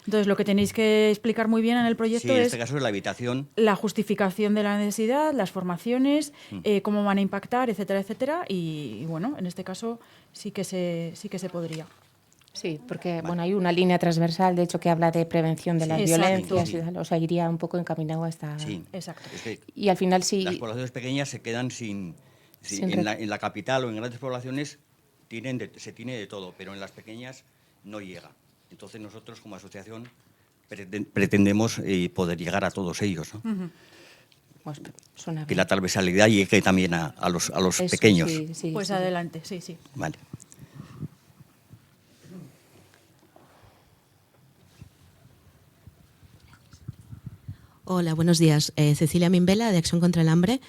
Entonces, lo que tenéis que explicar muy bien en el proyecto Sí, en es este caso es la evitación. la justificación de la necesidad, las formaciones, cómo van a impactar, etcétera, etcétera. Y bueno, en este caso sí que se podría. Sí, porque bueno, hay una línea transversal, de hecho, que habla de prevención de las Exacto. violencias, Sí. y tal, o sea, iría un poco encaminado a esta... Sí, Exacto. es que Y al final sí... las poblaciones pequeñas se quedan Sin en la capital o en grandes poblaciones se tiene de todo, pero en las pequeñas no llega. Entonces nosotros como asociación pretendemos poder llegar a todos ellos, ¿no? Pues, suena Que bien. la transversalidad llegue también a los Eso, pequeños. sí, Pues sí. adelante, sí. Vale. Hola, buenos días. Cecilia Mimbela, de Acción contra el Hambre.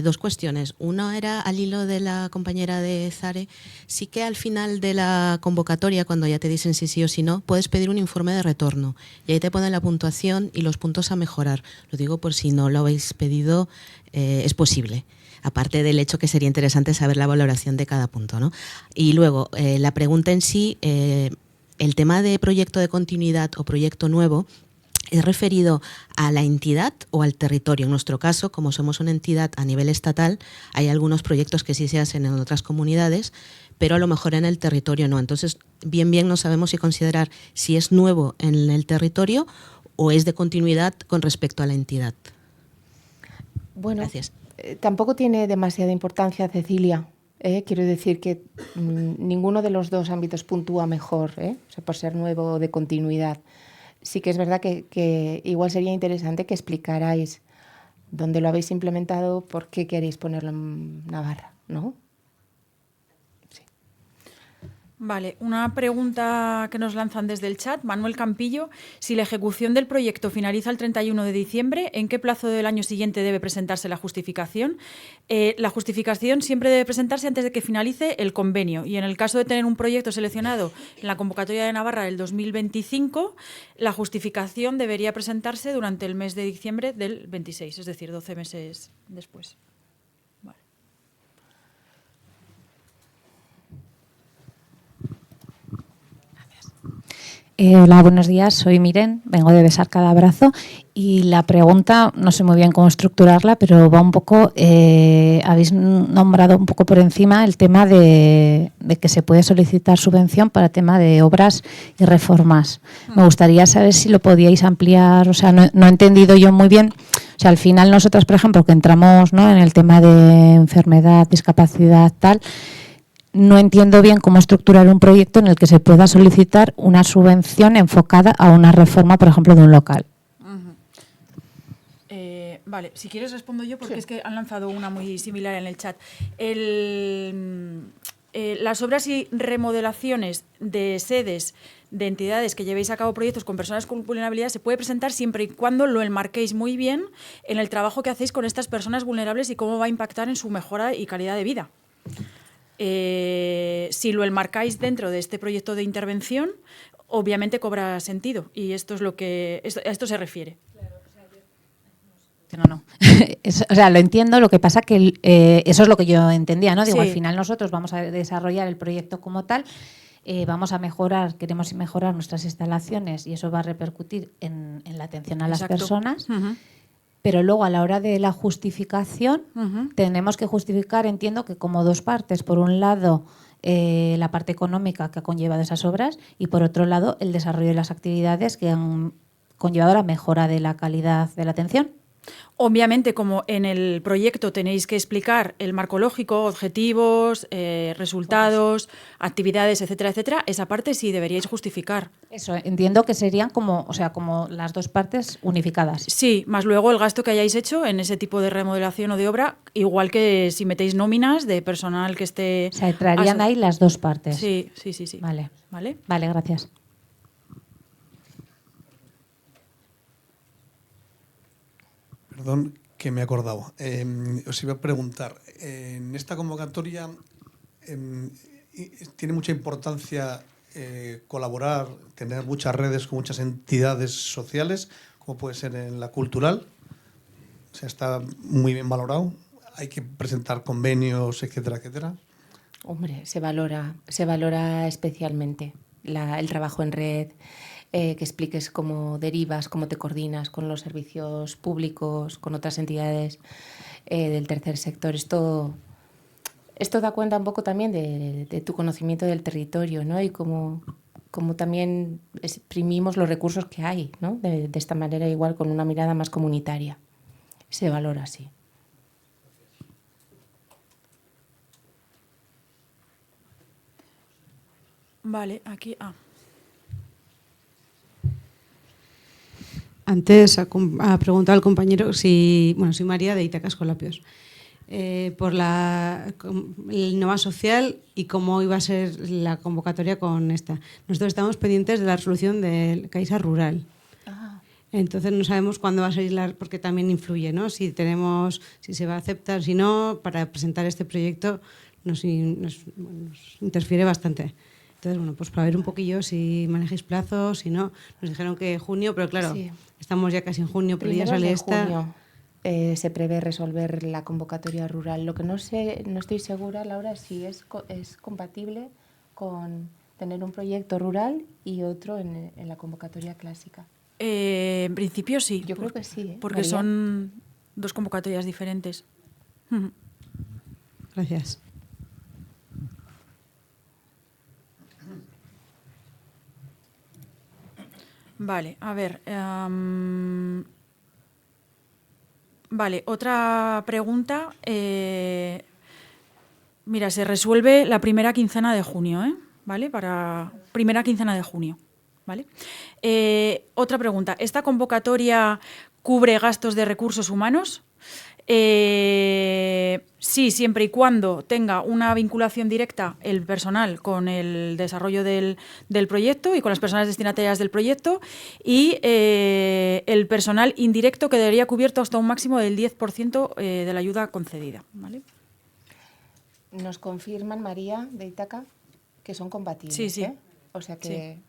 Dos cuestiones. Una era al hilo de la compañera de Zare. Sí que al final de la convocatoria, cuando ya te dicen si sí o si no, puedes pedir un informe de retorno. Y ahí te ponen la puntuación y los puntos a mejorar. Lo digo por si no lo habéis pedido, es posible. Aparte del hecho que sería interesante saber la valoración de cada punto, ¿no? Y luego, la pregunta en sí, el tema de proyecto de continuidad o proyecto nuevo, ¿es referido a la entidad o al territorio? En nuestro caso, como somos una entidad a nivel estatal, hay algunos proyectos que sí se hacen en otras comunidades, pero a lo mejor en el territorio no. Entonces, bien no sabemos si considerar si es nuevo en el territorio o es de continuidad con respecto a la entidad. Bueno, Gracias. Tampoco tiene demasiada importancia, Cecilia. Quiero decir que ninguno de los dos ámbitos puntúa mejor, o sea, por ser nuevo o de continuidad. Sí que es verdad que igual sería interesante que explicarais dónde lo habéis implementado, por qué queréis ponerlo en Navarra, ¿no? Sí. Vale, una pregunta que nos lanzan desde el chat, Manuel Campillo. Si la ejecución del proyecto finaliza el 31 de diciembre, ¿en qué plazo del año siguiente debe presentarse la justificación? La justificación siempre debe presentarse antes de que finalice el convenio. Y en el caso de tener un proyecto seleccionado en la convocatoria de Navarra del 2025, la justificación debería presentarse durante el mes de diciembre del 26, es decir, 12 meses después. Vale. Hola, buenos días. Soy Miren, vengo de Besar Cada Abrazo y la pregunta, no sé muy bien cómo estructurarla, pero va un poco, habéis nombrado un poco por encima el tema de que se puede solicitar subvención para tema de obras y reformas. Me gustaría saber si lo podíais ampliar, o sea, no he entendido yo muy bien. O sea, al final nosotras, por ejemplo, que entramos, ¿no?, en el tema de enfermedad, discapacidad, tal, no entiendo bien cómo estructurar un proyecto en el que se pueda solicitar una subvención enfocada a una reforma, por ejemplo, de un local. Vale, si quieres respondo yo porque es que han lanzado una muy similar en el chat. Las obras y remodelaciones de sedes de entidades que llevéis a cabo proyectos con personas con vulnerabilidad se puede presentar siempre y cuando lo enmarquéis muy bien en el trabajo que hacéis con estas personas vulnerables y cómo va a impactar en su mejora y calidad de vida. Si lo enmarcáis dentro de este proyecto de intervención, obviamente cobra sentido y esto es lo que a esto se refiere. No. O sea, lo entiendo, lo que pasa que eso es lo que yo entendía, ¿no? Digo, Sí. al final nosotros vamos a desarrollar el proyecto como tal, vamos a mejorar, queremos mejorar nuestras instalaciones y eso va a repercutir en la atención a las Exacto. personas. Ujú. Pero luego, a la hora de la justificación, Ujú. tenemos que justificar, entiendo, que como dos partes. Por un lado, la parte económica que ha conllevado esas obras y, por otro lado, el desarrollo de las actividades que han conllevado la mejora de la calidad de la atención. Obviamente, como en el proyecto tenéis que explicar el marco lógico, objetivos, resultados, actividades, etcétera, etcétera, esa parte sí deberíais justificar. Eso, entiendo que serían como, o sea, como las dos partes unificadas. Sí, más luego el gasto que hayáis hecho en ese tipo de remodelación o de obra, igual que si metéis nóminas de personal que esté... O sea, entrarían ahí las dos partes. Sí. Vale. ¿Vale? Vale, gracias. Perdón, que me he acordado. Os iba a preguntar, en esta convocatoria tiene mucha importancia colaborar, tener muchas redes con muchas entidades sociales, como puede ser en la cultural. O sea, está muy bien valorado. Hay que presentar convenios, etcétera, etcétera. Hombre, se valora especialmente el trabajo en red, que expliques cómo derivas, cómo te coordinas con los servicios públicos, con otras entidades del tercer sector. Esto da cuenta un poco también de tu conocimiento del territorio, ¿no? Y cómo también exprimimos los recursos que hay, ¿no? De esta manera, igual con una mirada más comunitaria. Se valora así. Vale, aquí... Antes ha preguntado al compañero si... Bueno, soy María de Ítaca Escolapios. Por el Innova Social y cómo iba a ser la convocatoria con esta. Nosotros estamos pendientes de la resolución del Caixa Rural. Entonces no sabemos cuándo va a salir porque también influye, ¿no? Si se va a aceptar, si no, para presentar este proyecto nos interfiere bastante. Entonces, bueno, pues para ver un poquillo si manejáis plazos, si no. Nos dijeron que junio, pero claro, sí. Estamos ya casi en junio, pero ya Primeros sale de esta... junio, se prevé resolver la convocatoria rural. Lo que no estoy segura, Laura, si es compatible con tener un proyecto rural y otro en la convocatoria clásica. En principio sí. Yo creo que sí. Porque María. son dos convocatorias diferentes. Gracias. Vale, a ver. Vale, otra pregunta. Mira, se resuelve la primera quincena de junio, ¿vale? Para primera quincena de junio, ¿vale? Otra pregunta. ¿Esta convocatoria cubre gastos de recursos humanos? Sí, siempre y cuando tenga una vinculación directa el personal con el desarrollo del proyecto y con las personas destinatarias del proyecto y el personal indirecto que debería cubierto hasta un máximo del 10% de la ayuda concedida, ¿vale? Nos confirman, María, de Ítaca, que son compatibles. Sí, sí. O sea que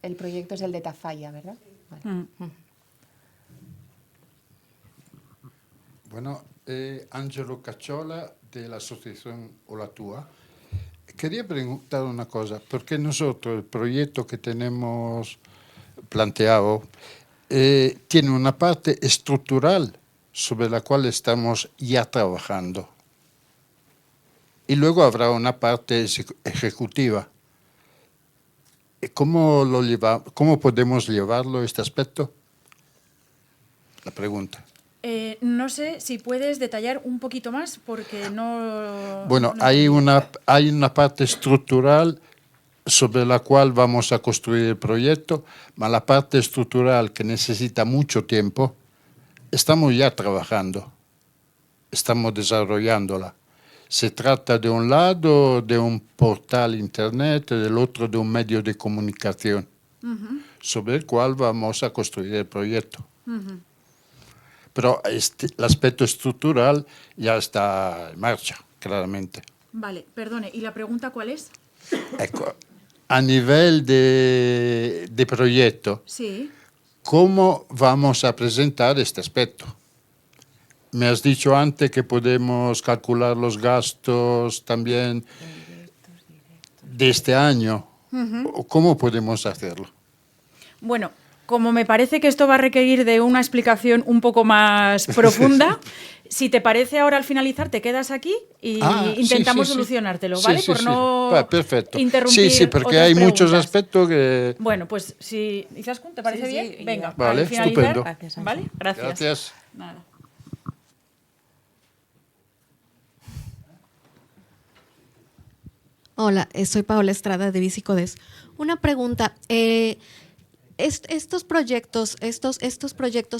el proyecto es el de Tafalla, ¿verdad? Vale. Bueno, Angelo Cacciola de la asociación Hola Tua. Quería preguntar una cosa, porque nosotros el proyecto que tenemos planteado tiene una parte estructural sobre la cual estamos ya trabajando. Y luego habrá una parte ejecutiva. ¿Cómo podemos llevarlo este aspecto? La pregunta. No sé si puedes detallar un poquito más porque no... Bueno, no hay una parte estructural sobre la cual vamos a construir el proyecto, pero la parte estructural que necesita mucho tiempo, estamos ya trabajando, estamos desarrollándola. Se trata de un lado de un portal internet, del otro de un medio de comunicación, sobre el cual vamos a construir el proyecto. Pero el aspecto estructural ya está en marcha, claramente. Vale, perdone, ¿y la pregunta cuál es? A nivel de proyecto, Sí. ¿cómo vamos a presentar este aspecto? Me has dicho antes que podemos calcular los gastos también de este año. ¿Cómo podemos hacerlo? Bueno, como me parece que esto va a requerir de una explicación un poco más profunda, si te parece ahora al finalizar te quedas aquí y intentamos solucionártelo, ¿vale? Por no perfecto. interrumpir. Sí, porque otras hay muchos preguntas. aspectos que... Bueno, pues si Izaskun, ¿te parece bien? Venga, Vale, al finalizar, estupendo. ¿vale? Gracias. Gracias. Nada. Hola, soy Paola Estrada de Bicicodes. Una pregunta. Estos proyectos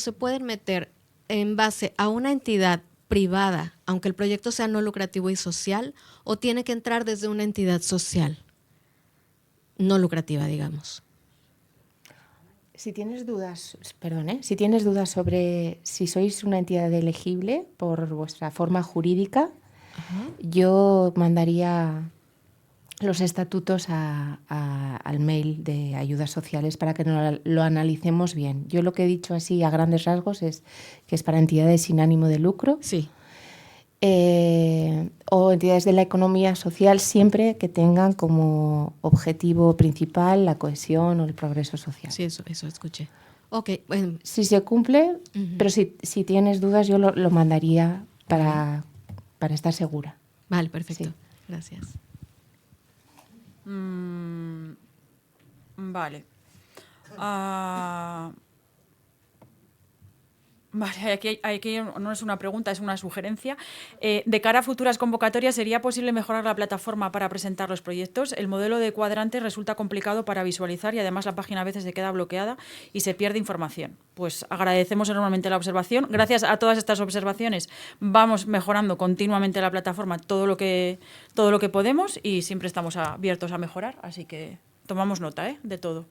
se pueden meter en base a una entidad privada, aunque el proyecto sea no lucrativo y social, o tiene que entrar desde una entidad social, no lucrativa, digamos. Si tienes dudas, si tienes dudas sobre si sois una entidad elegible por vuestra forma jurídica, yo mandaría los estatutos al mail de ayudas sociales para que lo analicemos bien. Yo lo que he dicho así a grandes rasgos es que es para entidades sin ánimo de lucro. Sí. O entidades de la economía social siempre que tengan como objetivo principal la cohesión o el progreso social. Sí, eso escuché. Ok, bueno. Si se cumple, pero si tienes dudas yo lo mandaría para estar segura. Vale, perfecto. Sí. Gracias. Vale. Vale, aquí no es una pregunta, es una sugerencia. De cara a futuras convocatorias, ¿sería posible mejorar la plataforma para presentar los proyectos? El modelo de cuadrantes resulta complicado para visualizar y además la página a veces se queda bloqueada y se pierde información. Pues agradecemos enormemente la observación. Gracias a todas estas observaciones vamos mejorando continuamente la plataforma todo lo que podemos y siempre estamos abiertos a mejorar, así que tomamos nota, de todo.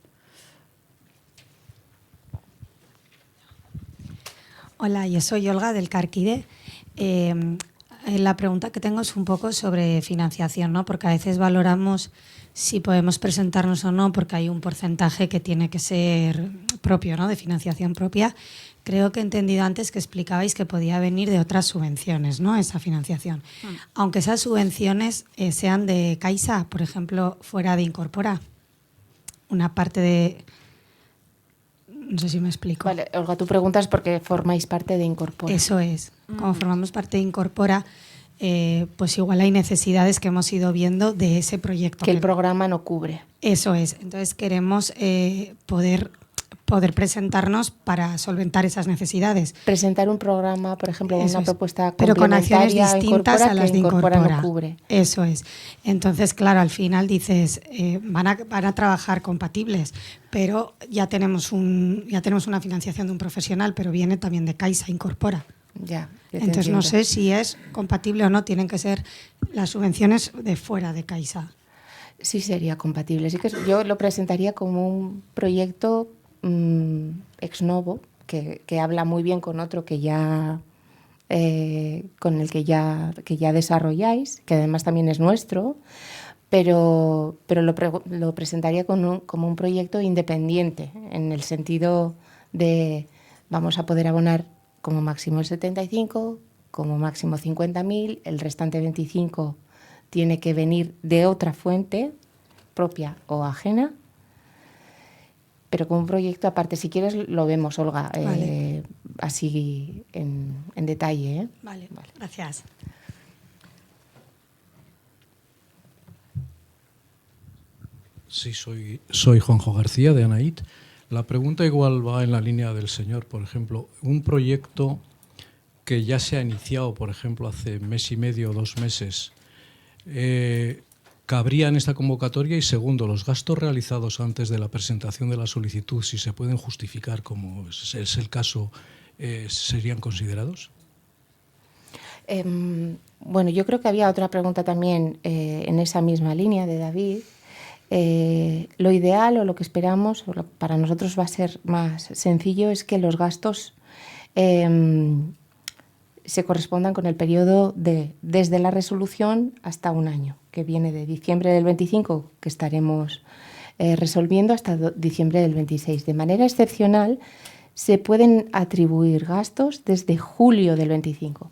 Hola, yo soy Olga del Carquide. La pregunta que tengo es un poco sobre financiación, ¿no? Porque a veces valoramos si podemos presentarnos o no, porque hay un porcentaje que tiene que ser propio, ¿no? De financiación propia. Creo que he entendido antes que explicabais que podía venir de otras subvenciones, ¿no? Esa financiación. Aunque esas subvenciones sean de Caixa, por ejemplo, fuera de Incorpora. Una parte de... No sé si me explico. Vale, Olga, tú preguntas porque formáis parte de Incorpora. Eso es. Como formamos parte de Incorpora, pues igual hay necesidades que hemos ido viendo de ese proyecto. Que el programa no cubre. Eso es. Entonces queremos poder presentarnos para solventar esas necesidades. Presentar un programa, por ejemplo, Eso una es. propuesta pero con acciones complementaria distintas a las de Incorpora. No cubre. Eso es. Entonces, claro, al final dices, van a trabajar compatibles, pero ya tenemos una financiación de un profesional, pero viene también de Caixa, Incorpora. Ya. Entonces no sé si es compatible o no, tienen que ser las subvenciones de fuera de Caixa. Sí sería compatible. Sí que yo lo presentaría como un proyecto ex novo que habla muy bien con otro que ya con el que ya desarrolláis, que además también es nuestro, pero lo presentaría como un proyecto independiente, en el sentido de vamos a poder abonar como máximo el 75, como máximo 50.000, el restante 25 tiene que venir de otra fuente, propia o ajena, pero con un proyecto aparte. Si quieres lo vemos, Olga, Vale. así en detalle. ¿eh? Vale, gracias. Sí, soy Juanjo García de Anaid. La pregunta igual va en la línea del señor. Por ejemplo, un proyecto que ya se ha iniciado, por ejemplo, hace mes y medio o 2 meses, ¿cabría en esta convocatoria? Y segundo, los gastos realizados antes de la presentación de la solicitud, si se pueden justificar, como es el caso, ¿serían considerados? Bueno, yo creo que había otra pregunta también en esa misma línea de David. Lo ideal o lo que esperamos, para nosotros va a ser más sencillo, es que los gastos se correspondan con el periodo desde la resolución hasta un año, que viene de diciembre del 25, que estaremos resolviendo, hasta diciembre del 26. De manera excepcional, se pueden atribuir gastos desde julio del 25,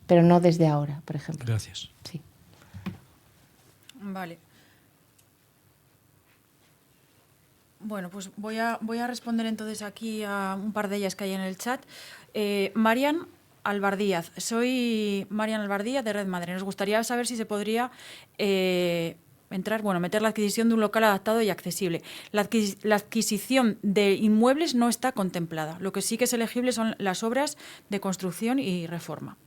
pero no desde ahora, por ejemplo. Gracias. Sí. Vale. Bueno, pues voy a responder entonces aquí a un par de ellas que hay en el chat. Marian Albardíaz. Soy Marian Albardíaz de Red Madre. Nos gustaría saber si se podría meter la adquisición de un local adaptado y accesible. La adquisición de inmuebles no está contemplada. Lo que sí que es elegible son las obras de construcción y reforma.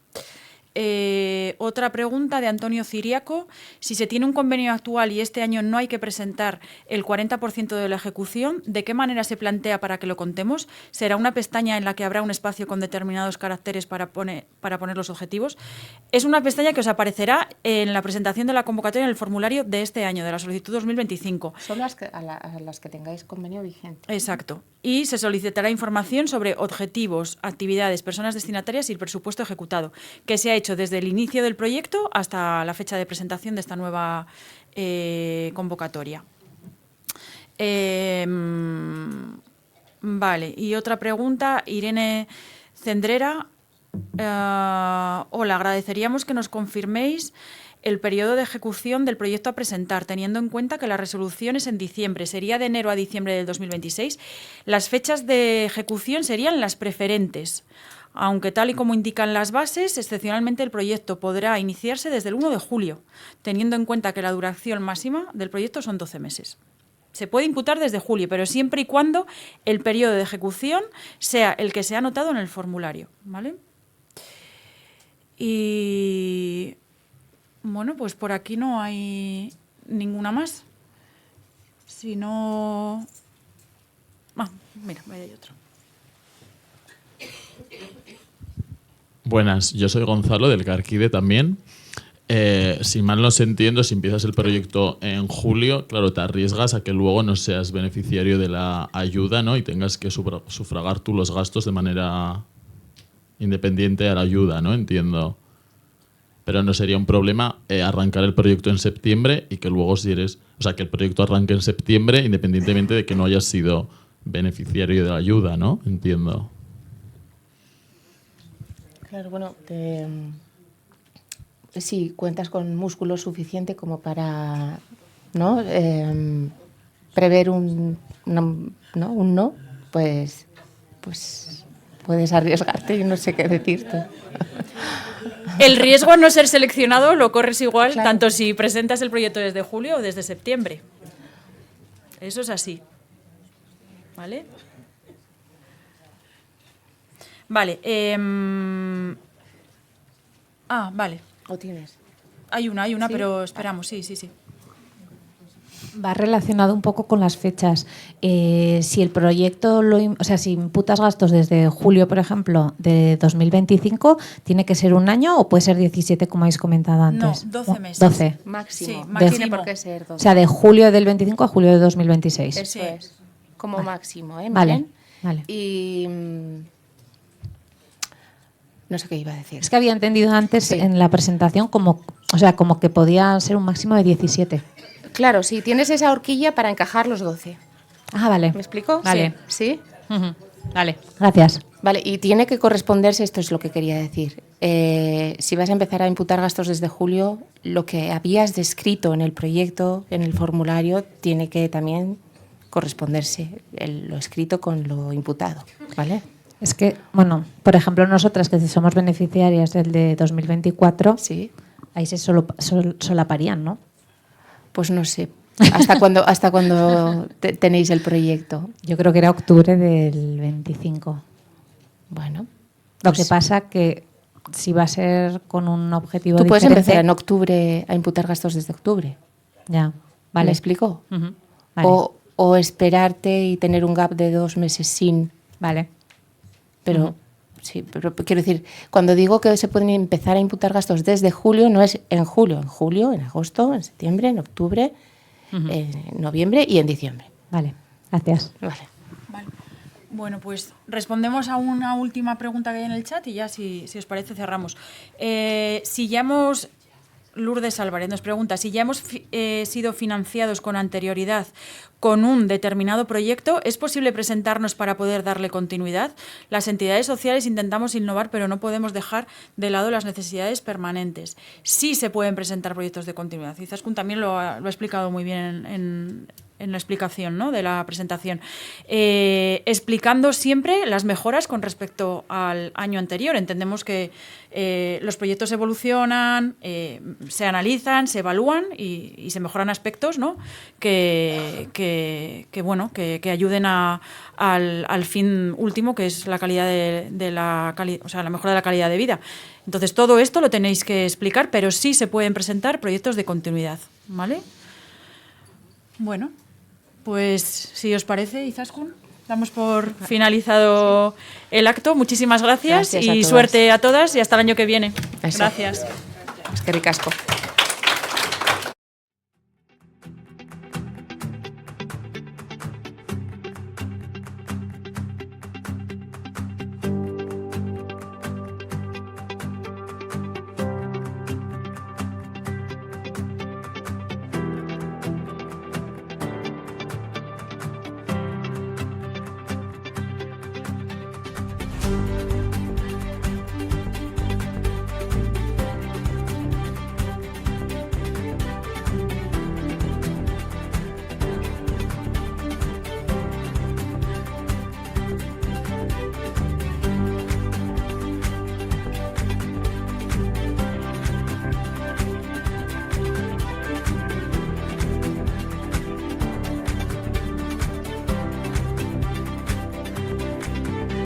Otra pregunta de Antonio Ciriaco. Si se tiene un convenio actual y este año no hay que presentar el 40% de la ejecución, ¿de qué manera se plantea para que lo contemos? ¿Será una pestaña en la que habrá un espacio con determinados caracteres para poner los objetivos? Es una pestaña que os aparecerá en la presentación de la convocatoria en el formulario de este año, de la solicitud 2025. Son a las que tengáis convenio vigente. Exacto. Y se solicitará información sobre objetivos, actividades, personas destinatarias y el presupuesto ejecutado, que se ha hecho desde el inicio del proyecto hasta la fecha de presentación de esta nueva convocatoria. Vale, y otra pregunta, Irene Cendrera. Hola, agradeceríamos que nos confirméis el periodo de ejecución del proyecto a presentar, teniendo en cuenta que la resolución es en diciembre. ¿Sería de enero a diciembre del 2026? Las fechas de ejecución serían las preferentes, aunque tal y como indican las bases, excepcionalmente el proyecto podrá iniciarse desde el 1 de julio, teniendo en cuenta que la duración máxima del proyecto son 12 meses. Se puede imputar desde julio, pero siempre y cuando el periodo de ejecución sea el que se ha anotado en el formulario, ¿vale? Y bueno, pues por aquí no hay ninguna más. Si no... mira, ahí hay otro. Buenas, yo soy Gonzalo del Carquide también. Si mal no se entiendo, si empiezas el proyecto en julio, claro, te arriesgas a que luego no seas beneficiario de la ayuda, ¿no? Y tengas que sufragar tú los gastos de manera independiente a la ayuda, ¿no? Entiendo. Pero no sería un problema arrancar el proyecto en septiembre y que luego que el proyecto arranque en septiembre independientemente de que no hayas sido beneficiario de la ayuda, ¿no? Entiendo. Claro, bueno, sí, cuentas con músculo suficiente como para, ¿no? Prever un no, pues puedes arriesgarte y no sé qué decirte. El riesgo a no ser seleccionado lo corres igual, claro, tanto si presentas el proyecto desde julio o desde septiembre. Eso es así. ¿Vale? Vale. Vale. ¿O tienes? Hay una, ¿sí? Pero esperamos, sí. Va relacionado un poco con las fechas. Si el proyecto, si imputas gastos desde julio, por ejemplo, de 2025, ¿tiene que ser un año o puede ser 17, como habéis comentado antes? No, 12 meses. 12. Máximo. Sí, máximo. Tiene por qué ser 12. O sea, de julio del 25 a julio de 2026. Eso es, como máximo, ¿eh? Vale. Y no sé qué iba a decir. Es que había entendido antes en la presentación como que podía ser un máximo de 17. Claro, sí, tienes esa horquilla para encajar los 12. Ah, vale. ¿Me explico? Vale. Sí. Uh-huh. Vale, gracias. Vale, y tiene que corresponderse, esto es lo que quería decir. Si vas a empezar a imputar gastos desde julio, lo que habías descrito en el proyecto, en el formulario, tiene que también corresponderse lo escrito con lo imputado, ¿vale? Es que, bueno, por ejemplo, nosotras que somos beneficiarias del de 2024, sí, ahí se solaparían, ¿no? Pues no sé. ¿Hasta cuándo tenéis el proyecto? Yo creo que era octubre del 25. Bueno. Lo pues que pasa que si va a ser con un objetivo tú puedes diferente, empezar en octubre a imputar gastos desde octubre. Ya, vale. ¿Me explico? Ujú, vale. O esperarte y tener un gap de 2 meses sin. Vale. Pero, sí, pero quiero decir, cuando digo que se pueden empezar a imputar gastos desde julio, no es en julio, en agosto, en septiembre, en octubre, en noviembre y en diciembre. Vale, gracias. Vale. Bueno, pues respondemos a una última pregunta que hay en el chat y ya, si os parece, cerramos. Lourdes Álvarez nos pregunta si ya hemos sido financiados con anterioridad con un determinado proyecto, ¿es posible presentarnos para poder darle continuidad? Las entidades sociales intentamos innovar, pero no podemos dejar de lado las necesidades permanentes. Sí se pueden presentar proyectos de continuidad. Izaskun también lo ha explicado muy bien en la explicación, ¿no?, de la presentación, explicando siempre las mejoras con respecto al año anterior. Entendemos que los proyectos evolucionan, se analizan, se evalúan y se mejoran aspectos, ¿no?, que ayuden al fin último, que es la calidad la mejora de la calidad de vida. Entonces, todo esto lo tenéis que explicar, pero sí se pueden presentar proyectos de continuidad, ¿vale? Bueno, pues si os parece, Izaskun, damos por finalizado el acto. Muchísimas gracias y todas. suerte a todas y hasta el año que viene. Eso. Gracias. Eskerrik asko.